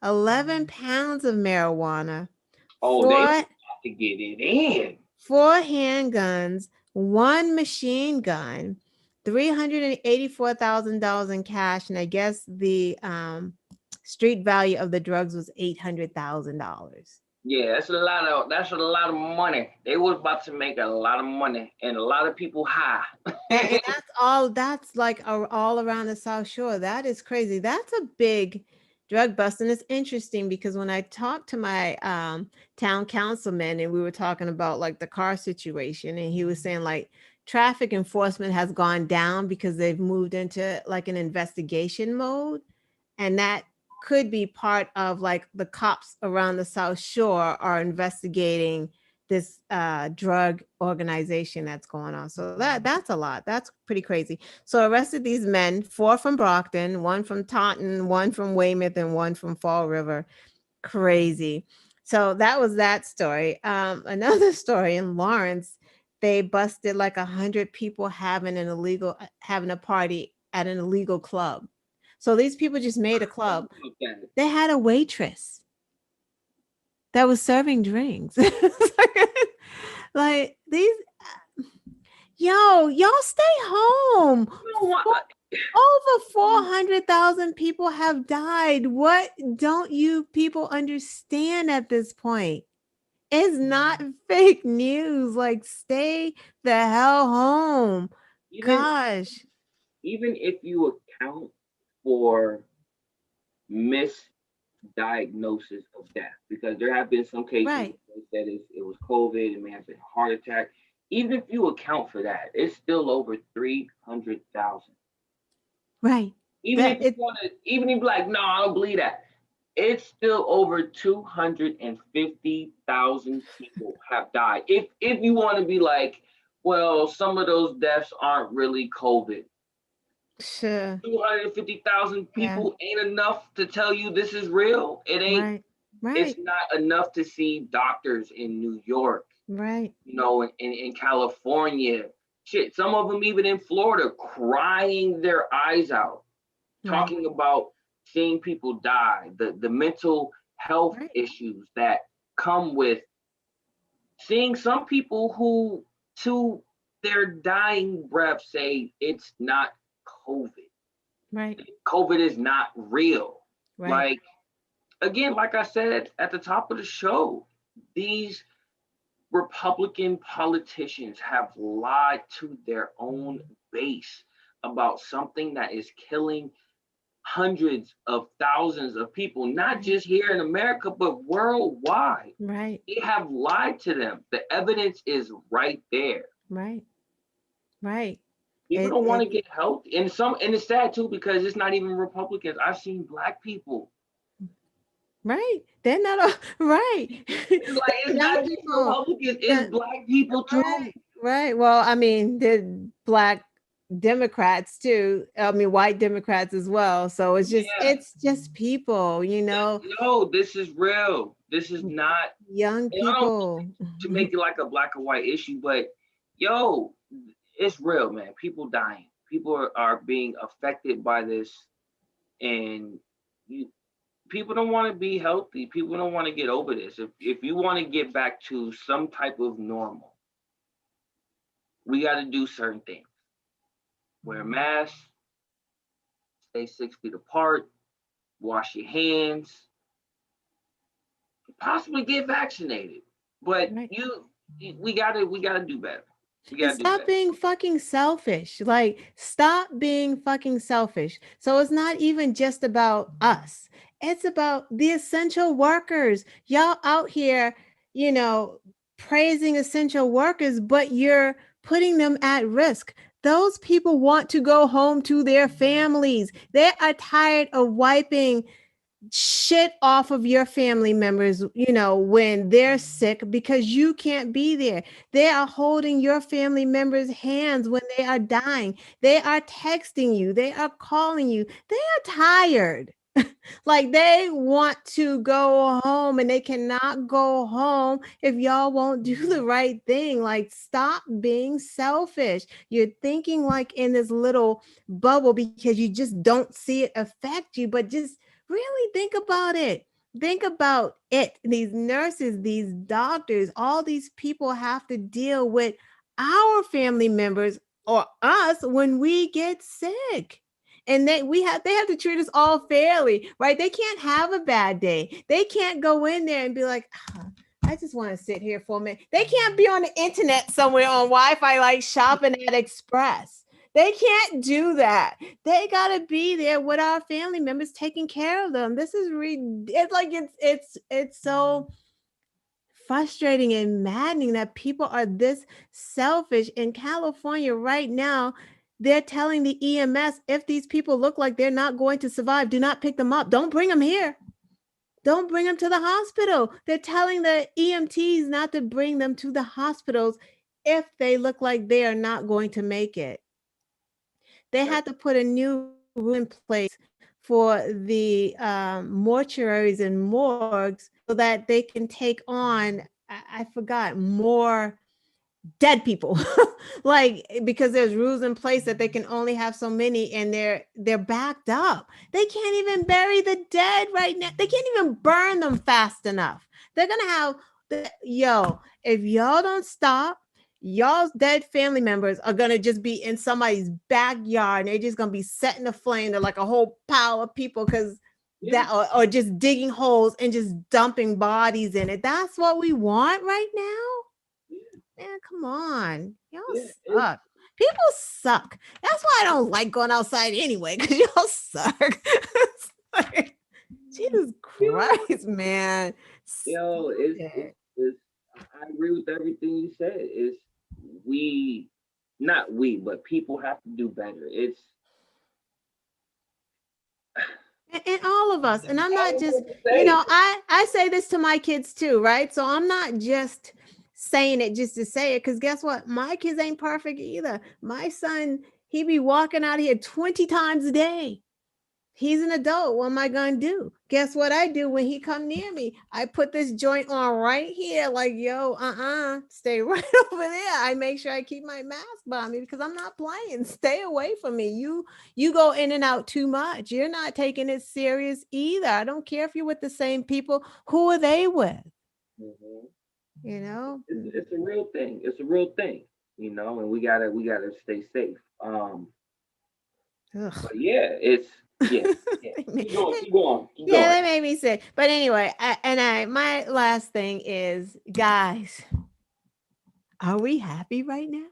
11 pounds of marijuana, oh, they four about to get it in. four handguns, one machine gun, $384,000 in cash, and I guess the street value of the drugs was $800,000. Yeah, that's a lot of money. They was about to make a lot of money and a lot of people high. And that's all. That's like all around the South Shore. That is crazy. That's a big drug bust, and it's interesting because when I talked to my town councilman, and we were talking about like the car situation, and he was saying like traffic enforcement has gone down because they've moved into like an investigation mode, and that could be part of like the cops around the South Shore are investigating this drug organization that's going on. So that's a lot. That's pretty crazy. So arrested these men, four from Brockton, one from Taunton, one from Weymouth, and one from Fall River. Crazy. So that was that story. Another story in Lawrence, they busted like 100 people having a party at an illegal club. So these people just made a club. They had a waitress that was serving drinks. Like these, y'all stay home. You know what? Over 400,000 people have died. What don't you people understand at this point? It's not fake news. Like, stay the hell home. Even Gosh. even if you account for misdiagnosis of death, because there have been some cases Right. that it was COVID, it may have been a heart attack. Even if you account for that, it's still over 300,000. Right. Even That if you it want to, even if you're like, no, I don't believe that. It's still over 250,000 people have died. If you want to be like, well, some of those deaths aren't really COVID. sure. 250,000 Yeah. people ain't enough to tell you this is real. It ain't. Right. It's Right. not enough to see doctors in New York, Right. in California. Shit, some of them even in Florida, crying their eyes out, Right. talking about seeing people die, the mental health Right. issues that come with seeing some people who to their dying breath say it's not COVID. Right. COVID is not real. Right. Like again, like I said at the top of the show, these Republican politicians have lied to their own base about something that is killing hundreds of thousands of people, not Right. just here in America, but worldwide. Right. They have lied to them. The evidence is right there. Right. Right. People It don't want it to get help, and it's sad too because it's not even Republicans. I've seen black people. right. They're not all right. It's like The it's young not just people. Republicans, it's The black people right. too. Right. Well, I mean, the black Democrats too. I mean, white Democrats as well. So Yeah, it's just people, yo, this is real. This is not. young And I don't people. to make it like a black or white issue, but yo, it's real, man. People dying. People are being affected by this, and you, people don't want to be healthy. People don't want to get over this. If you want to get back to some type of normal, we got to do certain things. Wear masks, stay 6 feet apart, wash your hands, possibly get vaccinated. But Right. we gotta do better. We And gotta do stop better. being fucking selfish. Like, stop being fucking selfish. So it's not even just about us, it's about the essential workers. Y'all out here, you know, praising essential workers, but you're putting them at risk. Those people want to go home to their families. They are tired of wiping shit off of your family members, when they're sick because you can't be there. They are holding your family members' hands when they are dying. They are texting you. They are calling you. They are tired. Like they want to go home and they cannot go home if y'all won't do the right thing. Like, stop being selfish. You're thinking like in this little bubble because you just don't see it affect you, but just really think about it. Think about it. These nurses, these doctors, all these people have to deal with our family members or us when we get sick, and they have to treat us all fairly, right? They can't have a bad day. They can't go in there and be like, "Ah, I just want to sit here for a minute." They can't be on the internet somewhere on Wi-Fi like shopping at Express. They can't do that. They gotta be there with our family members taking care of them. This is it's like it's so frustrating and maddening that people are this selfish. In California right now, they're telling the EMS, if these people look like they're not going to survive, do not pick them up. Don't bring them here. Don't bring them to the hospital. They're telling the EMTs not to bring them to the hospitals if they look like they are not going to make it. They Yep. had to put a new rule in place for the mortuaries and morgues so that they can take on, I forgot, more dead people. Like, because there's rules in place that they can only have so many, and they're backed up. They can't even bury the dead right now. They can't even burn them fast enough. They're gonna have if y'all don't stop, y'all's dead family members are gonna just be in somebody's backyard, and they're just gonna be setting the flame to like a whole pile of people because Yeah. or just digging holes and just dumping bodies in it. That's what we want right now. Man, come on. Y'all Yeah. suck. People suck. That's why I don't like going outside anyway, because y'all suck. It's like, Jesus Yeah. Christ, man. Yo, Stop it. it's I agree with everything you said. It's we not we, but people have to do better. It's And all of us. And I'm I not don't know just, what to say. I say this to my kids too, right? So I'm not just saying it just to say it, because guess what? My kids ain't perfect either. My son, he be walking out here 20 times a day. He's an adult. What am I gonna do? Guess what I do when he come near me? I put this joint on right here, like, yo, stay right over there. I make sure I keep my mask by me because I'm not playing. Stay away from me. You go in and out too much. You're not taking it serious either. I don't care if you're with the same people. Who are they with? Mhm. You know? It's a real thing. It's a real thing, and we gotta stay safe. Ugh. But yeah, yeah, yeah. Keep going, keep going, keep Yeah, going. that made me sick. But anyway, my last thing is, guys, are we happy right now?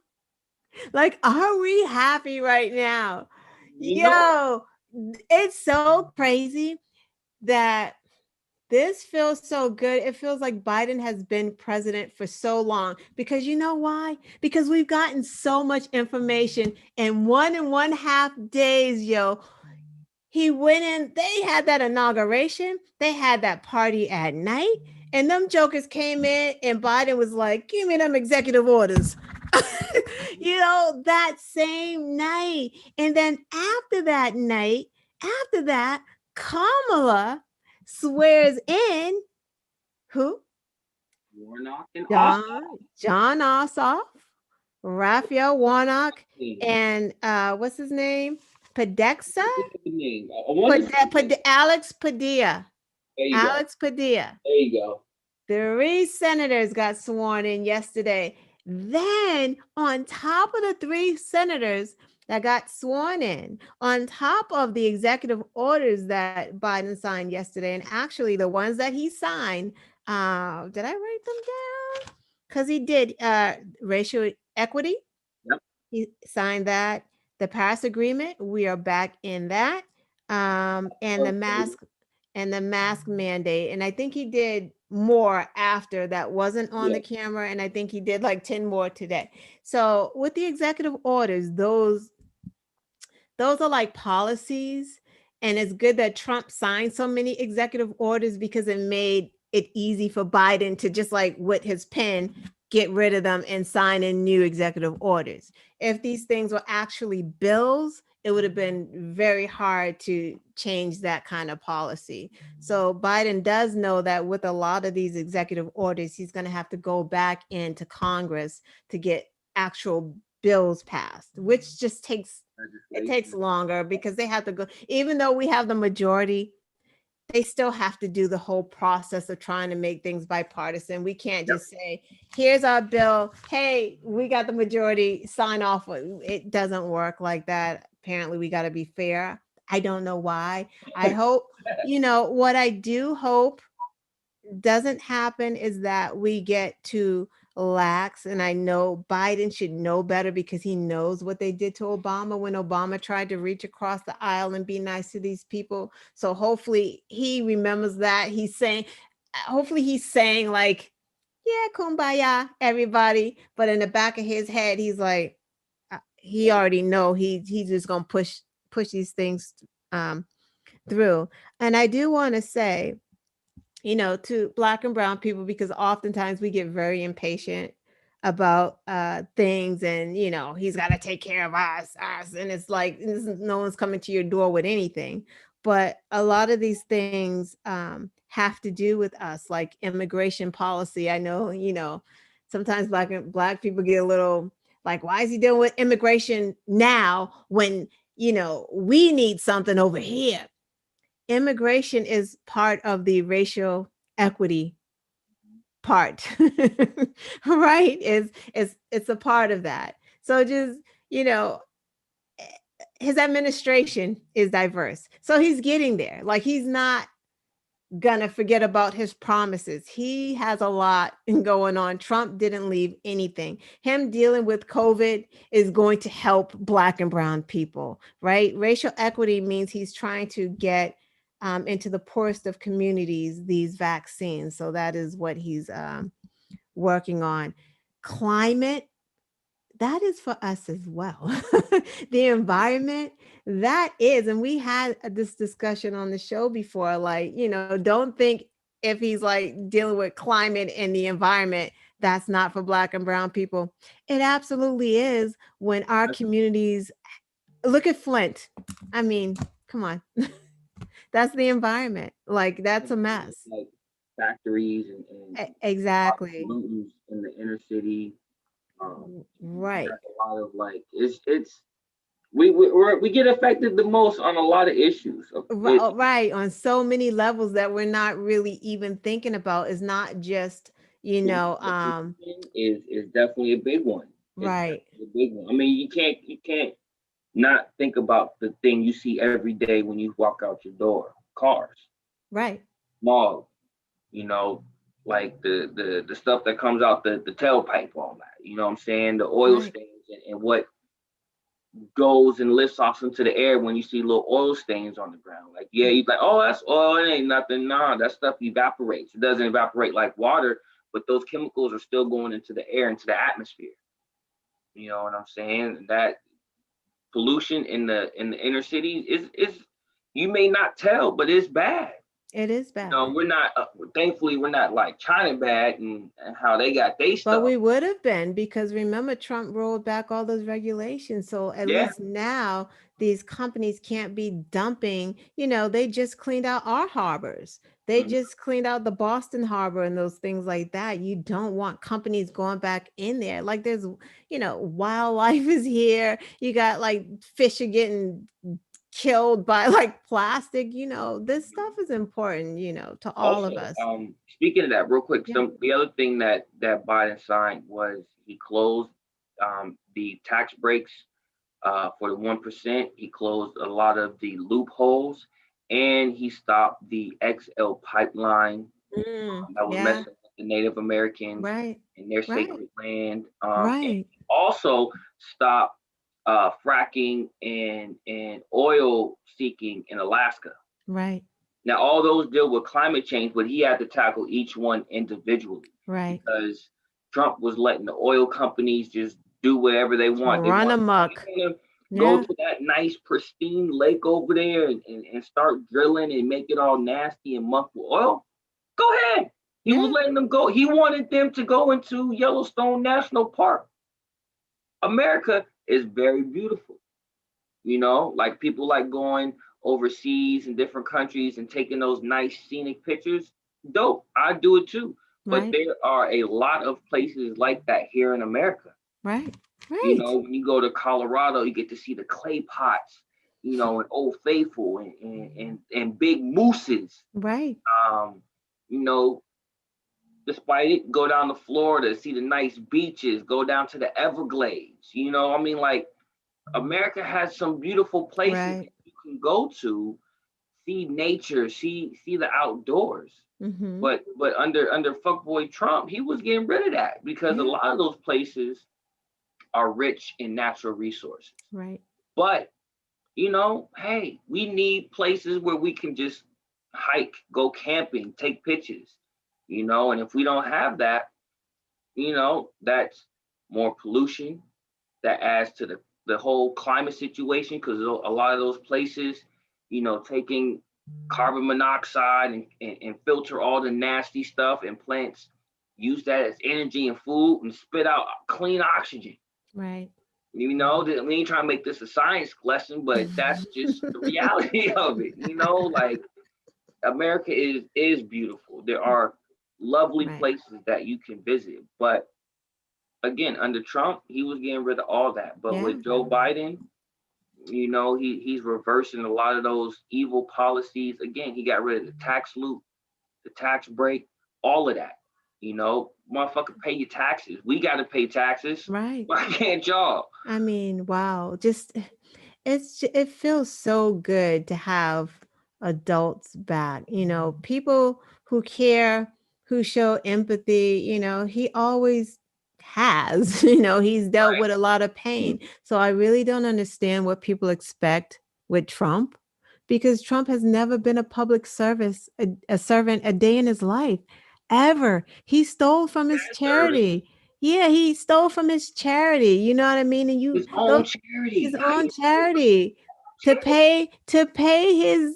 Like, are we happy right now? You know it. Yo, it's so crazy that this feels so good. It feels like Biden has been president for so long, because you know why? Because we've gotten so much information in 1.5 days, yo. He went in, they had that inauguration, they had that party at night, and them jokers came in, and Biden was like, give me them executive orders. That same night. And then after that, Kamala swears in who? Warnock and Oswald. John Ossoff, Raphael Warnock, and what's his name? Podexa? Think of the name. I want to say Alex Padilla. there you go. Alex Padilla. There you go. 3 senators got sworn in yesterday. Then, on top of the 3 senators that got sworn in, on top of the executive orders that Biden signed yesterday, and actually the ones that he signed, did I write them down? Because he did racial equity. Yep. He signed that. The Paris Agreement, we are back in that. And the Okay. mask mandate. And I think he did more after that wasn't on Yeah. the camera. And I think he did like 10 more today. So with the executive orders, those are like policies. And it's good that Trump signed so many executive orders because it made it easy for Biden to just like with his pen get rid of them and sign in new executive orders. If these things were actually bills, it would have been very hard to change that kind of policy. So Biden does know that with a lot of these executive orders, he's going to have to go back into Congress to get actual bills passed, which just takes it takes Legislation. longer because they have to go, even though we have the majority, they still have to do the whole process of trying to make things bipartisan. We can't Yep. just say, here's our bill. Hey, we got the majority, sign off. It doesn't work like that. Apparently, we got to be fair. I don't know why. I hope, what I do hope doesn't happen is that we get too lax. And I know Biden should know better because he knows what they did to Obama when Obama tried to reach across the aisle and be nice to these people. So hopefully he remembers that. Hopefully he's saying like, yeah, kumbaya, everybody. But in the back of his head, he's like, he already know he's just gonna push these things um, through. And I do want to say, to Black and brown people, because oftentimes we get very impatient about things, and he's got to take care of us, and it's like no one's coming to your door with anything. But a lot of these things have to do with us, like immigration policy. I know, sometimes black people get a little like, why is he dealing with immigration now when we need something over here? Immigration is part of the racial equity part. Right, it's a part of that. So just, you know his administration is diverse, so he's getting there. Like, he's not gonna forget about his promises. He has a lot going on. Trump didn't leave anything. Him dealing with COVID is going to help Black and brown people, right? Racial equity means he's trying to get into the poorest of communities these vaccines. So that is what he's working on. Climate, that is for us as well. The environment, that is, and we had this discussion on the show before, like, don't think if he's like dealing with climate and the environment, that's not for Black and brown people. It absolutely is. When our That's communities, look at Flint. I mean, come on. That's the environment. Like, that's a mess. like factories and Exactly. pollutants in the inner city. Um, you Right. got a lot of like it's we get affected the most on a lot of issues. Right, on so many levels that we're not really even thinking about. Is not just, Pollution is definitely a big one. It's right, definitely a big one. I mean, you can't not think about the thing you see every day when you walk out your door. Cars, right, smog, you know, like the stuff that comes out the tailpipe, all that. You know what I'm saying? The oil right. stains and what goes and lifts off into the air when you see little oil stains on the ground. Like, yeah, you're like, oh, that's oil, it ain't nothing. Nah, that stuff evaporates. It doesn't evaporate like water, but those chemicals are still going into the air, into the atmosphere. You know what I'm saying? That pollution in the inner cities is you may not tell, but it's bad. It is You bad. know, we're not thankfully we're not like China bad and how they got their But stuff. we would have been, because remember, Trump rolled back all those regulations. So at Yeah. least now these companies can't be dumping, they just cleaned out our harbors. They Mhm. just cleaned out the Boston harbor and those things like that. You don't want companies going back in there. Like, there's, wildlife is here. You got like fish are getting killed by like plastic. This stuff is important, to all of Also, us. speaking of that, real quick, Yeah. the other thing that Biden signed was he closed the tax breaks for the 1%. He closed a lot of the loopholes, and he stopped the XL pipeline that was Yeah. messing with the Native Americans Right. and their Right. sacred land. And Right. he also stopped fracking and oil seeking in Alaska. Right. Now, all those deal with climate change, but he had to tackle each one individually Right. because Trump was letting the oil companies just do whatever they want. They Run want, amok. you want to go Yeah. to that nice, pristine lake over there and start drilling and make it all nasty and muck with oil. Go ahead. He was Yeah. letting them go. He wanted them to go into Yellowstone National Park. America is very beautiful. Like people like going overseas in different countries and taking those nice scenic pictures. Dope. I do it too. But Right. there are a lot of places like that here in America. Right. Right. When you go to Colorado, you get to see the clay pots, and Old Faithful and big mooses. Right. Um, you know, Despite it, go down to Florida, see the nice beaches, go down to the Everglades. I mean, like America has some beautiful places that Right. you can go to, see nature, see the outdoors. Mm-hmm. But under fuckboy Trump, he was getting rid of that because a Yeah. lot of those places are rich in natural resources. Right. But hey, we need places where we can just hike, go camping, take pictures. And if we don't have that, that's more pollution that adds to the whole climate situation because a lot of those places, taking carbon monoxide and filter all the nasty stuff, and plants use that as energy and food and spit out clean oxygen. Right. That we ain't trying to make this a science lesson, but that's just the reality of it. Like America is beautiful. There are lovely Right. places that you can visit, but again, under Trump, he was getting rid of all that. But Yeah. with Joe Biden, he's reversing a lot of those evil policies. Again, he got rid of the tax loop, the tax break, all of that. Motherfucker, pay your taxes. We got to pay taxes. Right. Why can't y'all? I mean, wow. Just it feels so good to have adults back, people who care, who show empathy, he always has, he's dealt Right. with a lot of pain. So I really don't understand what people expect with Trump because Trump has never been a public service a servant a day in his life ever. He stole from his Fan service, charity. Yeah, he stole from his charity. You know what I mean? And his you own those charity. his How own you charity to pay his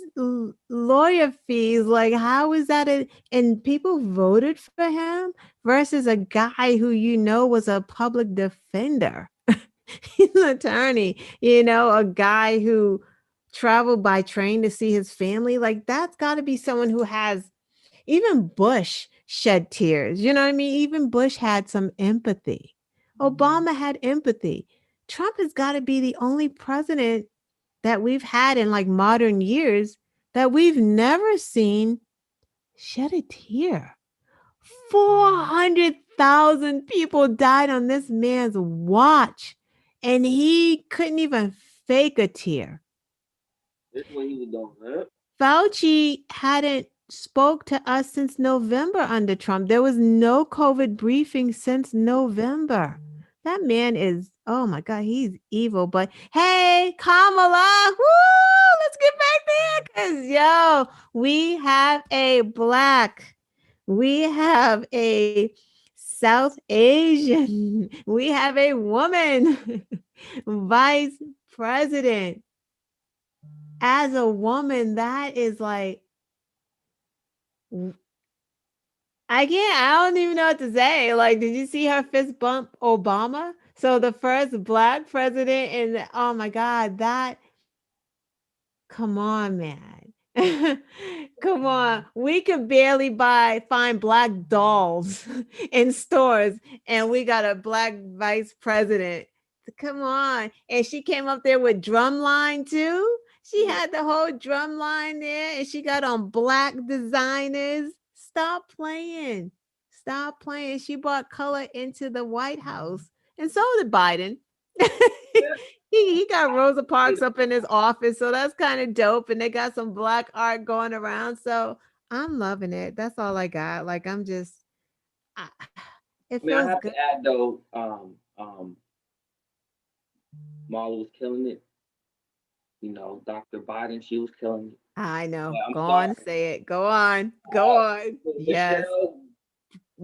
lawyer fees. Like, how is that and people voted for him versus a guy who was a public defender. He's an attorney, a guy who traveled by train to see his family. Like, that's got to be someone who has. Even Bush shed tears. You know what I mean? Even Bush had some empathy. Obama had empathy. Trump has got to be the only president that we've had in like modern years that we've never seen shed a tear. 400,000 people died on this man's watch, and he couldn't even fake a tear. This is what he was doing. Huh? Fauci hadn't spoke to us since November under Trump. There was no COVID briefing since November. That man is, oh my God, he's evil. But hey, Kamala, woo, let's get back there. Cause we have a South Asian, we have a woman vice president. As a woman, that is like, I don't even know what to say. Like, did you see her fist bump Obama? So the first black president oh my God, come on, man. Come on. We could barely find black dolls in stores, and we got a black vice president. Come on. And she came up there with drumline too. She had the whole drum line there, and she got on black designers. Stop playing. Stop playing. She brought color into the White House. And so did Biden. He got Rosa Parks up in his office, so that's kind of dope. And they got some black art going around. So I'm loving it. That's all I got. Like, I, it I mean, I feels have to good. add though, Marla was killing it. Dr. Biden, she was killing it. I But know. I'm Go on, sorry. say it. Go on. Go on. Yes. Michelle,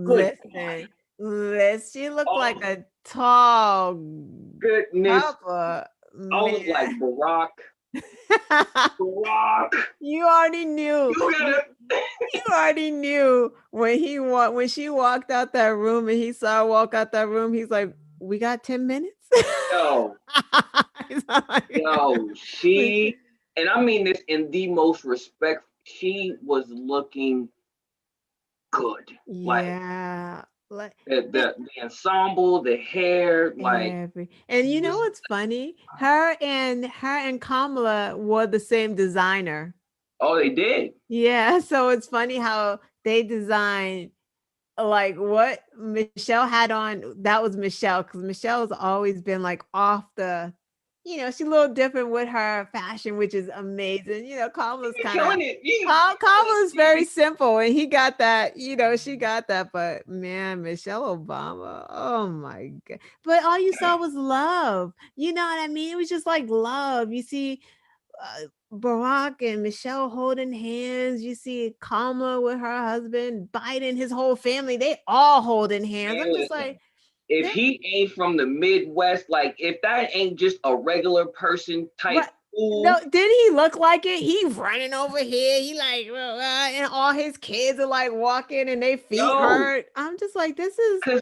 good God. Listen. She looked like Oh, a tall goodness. papa. I was like, Man. Barack, Barack, You already knew. you gotta. You already knew when she walked out that room and he saw her walk out that room. He's like, we got 10 minutes. Yo, It's not like- yo, we- and I mean this in the most respect, she was looking good. Like yeah, like it, the ensemble, the hair, like and she you know was. what's funny? Her and Kamala wore the same designer. Oh, they did. Yeah, so it's funny how they designed like what Michelle had on. That was Michelle because Michelle's always been like off the, she's a little different with her fashion, which is amazing. Kamala's You kind of killing it. Kamala's very simple, and he got that. She got that. But man, Michelle Obama, oh my god! But all you saw was love. You know what I mean? It was just like love. You see Barack and Michelle holding hands. You see Kamala with her husband, Biden, his whole family. They all holding hands. Man, I'm just listen. like, If that he ain't from the Midwest, like if that ain't just a regular person type right. No, fool, did he look like it? He running over here. He like, and all his kids are like walking and they feet yo, hurt. I'm just like, this is cause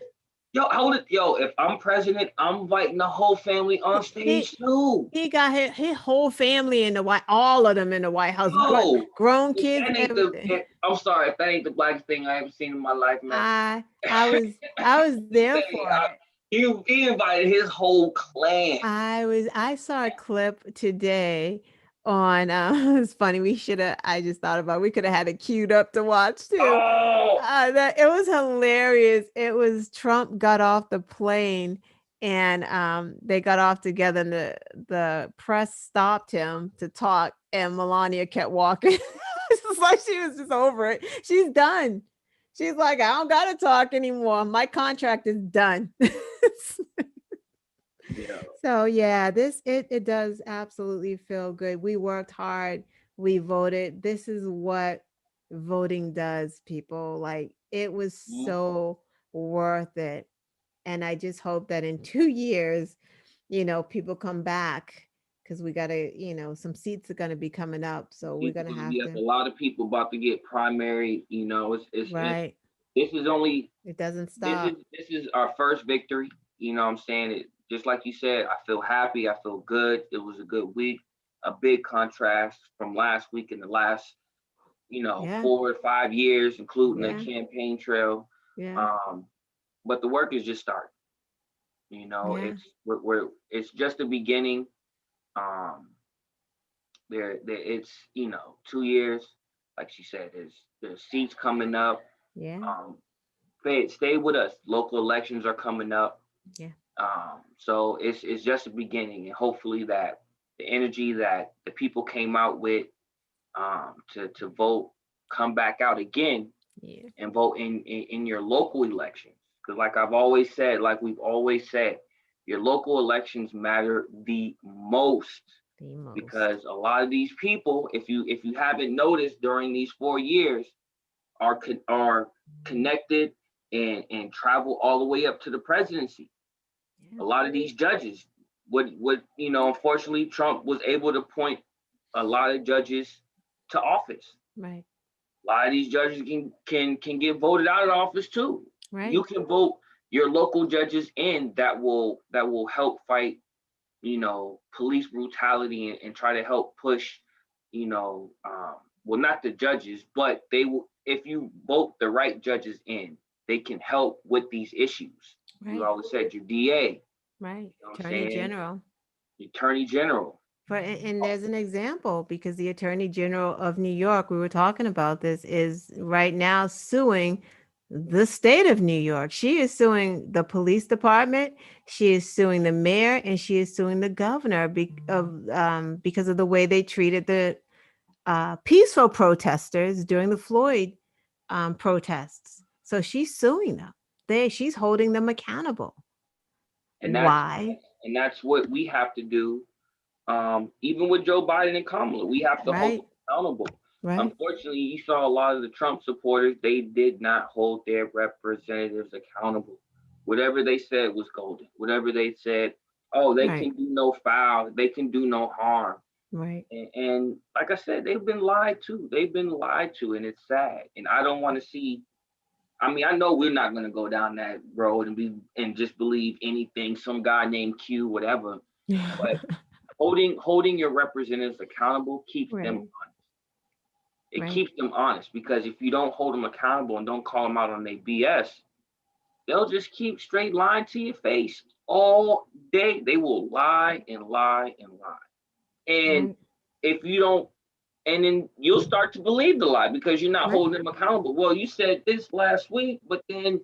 yo, hold it, yo. If I'm president, I'm inviting the whole family on he stage too. he got his whole family in the White, all of them in the White House, Yo, grown if kids, that ain't everything. I'm sorry, if that ain't the blackest thing I ever seen in my life, man. I was there for it. He invited his whole clan. I saw a clip today on it's funny, I just thought about we could have had it queued up to watch too. Oh, That it was hilarious. It was Trump got off the plane and they got off together and the press stopped him to talk and Melania kept walking. It's just like she was just over it. She's done. She's like, I don't gotta talk anymore. My contract is done. yeah. So yeah, it does absolutely feel good. We worked hard, we voted. This is what voting does, people. Like it was Mhm. so worth it. And I just hope that in 2 years, people come back because we gotta, some seats are gonna be coming up. So we're People gonna gonna have be up. A to, lot of people about to get primary. It's right. this is only It doesn't stop. this is our first victory. You know what I'm saying? It just like you said, I feel happy, I feel good. It was a good week, a big contrast from last week and the last, Yeah, 4 or 5 years, including the yeah, campaign trail. yeah, Um, but the work is just starting. yeah, It's just the beginning. Um, it's 2 years, like she said, there's seats coming up. yeah, Um, stay with us. Local elections are coming up. yeah, So it's just a beginning, and hopefully that the energy that the people came out with to vote come back out again yeah. and vote in your local elections. Because like we've always said, your local elections matter the most The most. because a lot of these people, if you haven't noticed during these 4 years, are connected and travel all the way up to the presidency. Yeah, A lot of these judges would unfortunately Trump was able to point a lot of judges to office. right, A lot of these judges can get voted out of office too. right. You can vote your local judges in that will help fight police brutality and try to help push well, not the judges, but they will, if you vote the right judges in, they can help with these issues. You Right, always said your DA, right. you know what I'm Attorney saying, General. the attorney general. And there's an example because the Attorney General of New York, we were talking about this, is right now suing the state of New York. She is suing the police department, she is suing the mayor, and she is suing the governor because of the way they treated the peaceful protesters during the Floyd protests. So she's suing them. She's holding them accountable. And that's Why? and that's what we have to do. Even with Joe Biden and Kamala, we have to hold them Right, accountable. right, Unfortunately, you saw a lot of the Trump supporters, they did not hold their representatives accountable. Whatever they said was golden. Whatever they said, oh, they right, can do no foul, they can do no harm. right. And like I said, they've been lied to. They've been lied to, and it's sad. And I don't want to see I mean, I know we're not gonna go down that road and be and just believe anything some guy named Q, whatever. But holding your representatives accountable keeps them Right. honest. It Right. keeps them honest because if you don't hold them accountable and don't call them out on their BS, they'll just keep straight lying to your face all day. They will lie and lie and lie. And Right. if you don't, and then you'll start to believe the lie because you're not Right. holding them accountable. Well, you said this last week, but then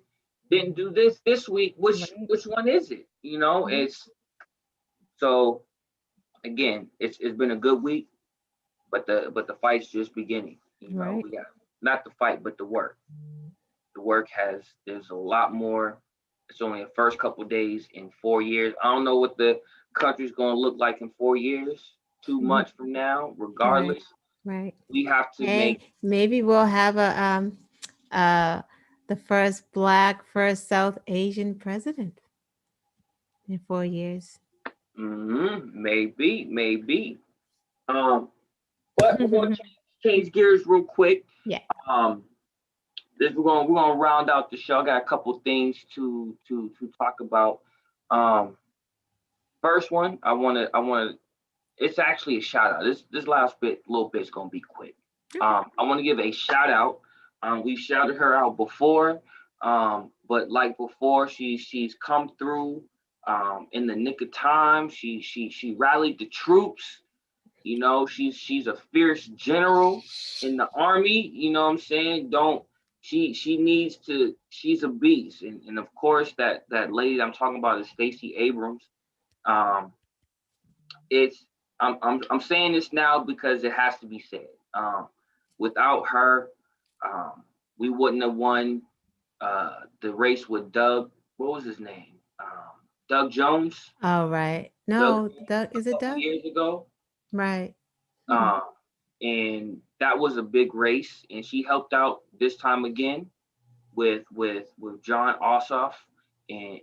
didn't do this week. Right. Which one is it? Right. It's so again, it's been a good week, but the fight's just beginning. Right. We got not the fight, but the work. The work there's a lot more. It's only the first couple of days in 4 years. I don't know what the country's going to look like in 4 years, 2 months from now. Right. Regardless, Right. we have to make. Hey, maybe we'll have a uh the first black, first South Asian president in 4 years. Maybe. Um, but we're going to change gears real quick. Yeah. Um, we're gonna round out the show. I got a couple things to talk about. Um, First one, I want to. It's actually a shout out. This last little bit's gonna be quick. Okay. I want to give a shout out. We've shouted her out before, but like before, she's come through in the nick of time. She rallied the troops. She's a fierce general in the army. You know what I'm saying? Don't she needs to. She's a beast, and of course that lady I'm talking about is Stacey Abrams. Um, it's I'm saying this now because it has to be said. Without her, um, we wouldn't have won the race with Doug. What was his name? Doug Jones. All right. Doug No, Jones Doug, is a it couple Doug? years ago. Right. Hmm. Um, and that was a big race, and she helped out this time again with John Ossoff and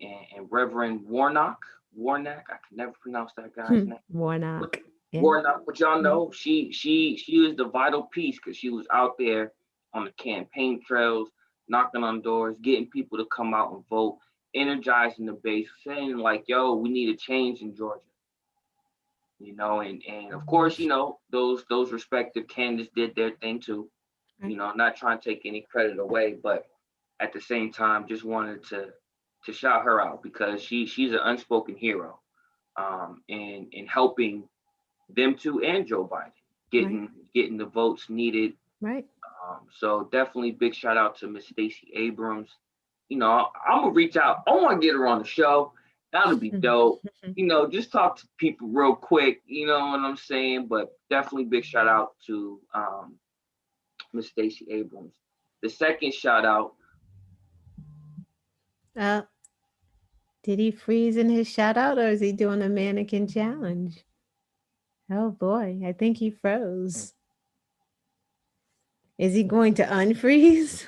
Reverend Warnock. I can never pronounce that guy's name. But Warnock. Yeah. Warnock, but y'all Mhm. know she was the vital piece because she was out there on the campaign trails, knocking on doors, getting people to come out and vote, energizing the base, saying like, "Yo, we need a change in Georgia." And of course, those respective candidates did their thing too. Right. Not trying to take any credit away, but at the same time, just wanted to shout her out because she's an unspoken hero, in helping them two and Joe Biden Right. getting the votes needed. Right. So definitely big shout out to Miss Stacey Abrams. I'm gonna reach out. I want to get her on the show. That'll be dope. Just talk to people real quick. You know what I'm saying? But definitely big shout out to Miss Stacey Abrams. The second shout out. Uh, did he freeze in his shout out or is he doing a mannequin challenge? Oh boy, I think he froze. Is he going to unfreeze?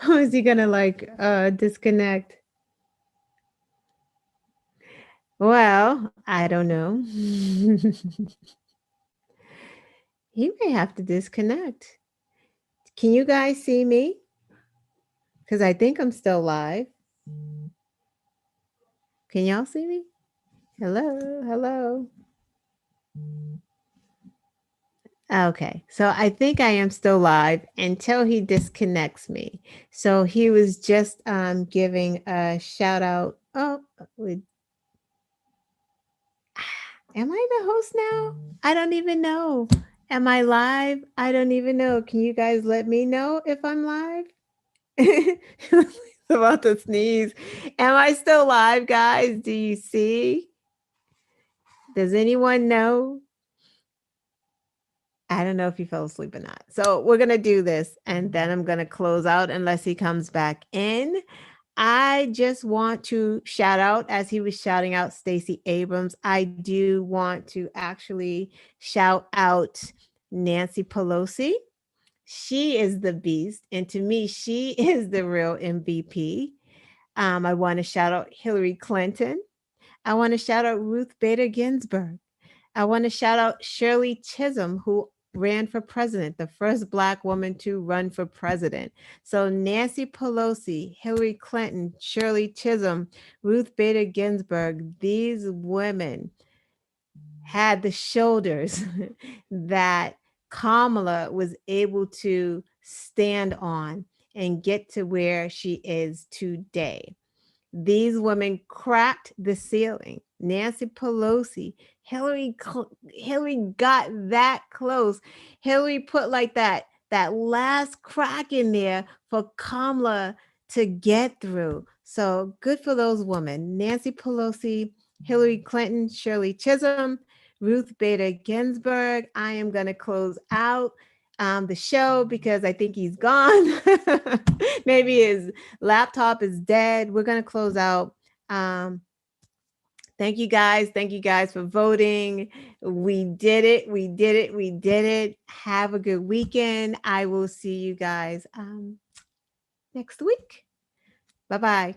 Or is he gonna like disconnect? Well, I don't know. He may have to disconnect. Can you guys see me? Because I think I'm still live. Can y'all see me? Hello, hello. Okay, so I think I am still live until he disconnects me. So he was just giving a shout out. Oh, am I the host now? I don't even know. Am I live? I don't even know. Can you guys let me know if I'm live? He's about to sneeze. Am I still live, guys? Do you see? Does anyone know? I don't know if he fell asleep or not. So we're going to do this and then I'm going to close out unless he comes back in. I just want to shout out, as he was shouting out Stacey Abrams, I do want to actually shout out Nancy Pelosi. She is the beast. And to me, she is the real MVP. I want to shout out Hillary Clinton. I want to shout out Ruth Bader Ginsburg. I want to shout out Shirley Chisholm, who ran for president, the first Black woman to run for president. So Nancy Pelosi, Hillary Clinton, Shirley Chisholm, Ruth Bader Ginsburg, these women had the shoulders that Kamala was able to stand on and get to where she is today. These women cracked the ceiling. Nancy Pelosi, Hillary got that close. Hillary put like that last crack in there for Kamala to get through. So good for those women. Nancy Pelosi, Hillary Clinton, Shirley Chisholm, Ruth Bader Ginsburg. I am going to close out the show because I think he's gone. Maybe his laptop is dead. We're going to close out. Um, Thank you guys. Thank you guys for voting. We did it. We did it. We did it. Have a good weekend. I will see you guys next week. Bye bye.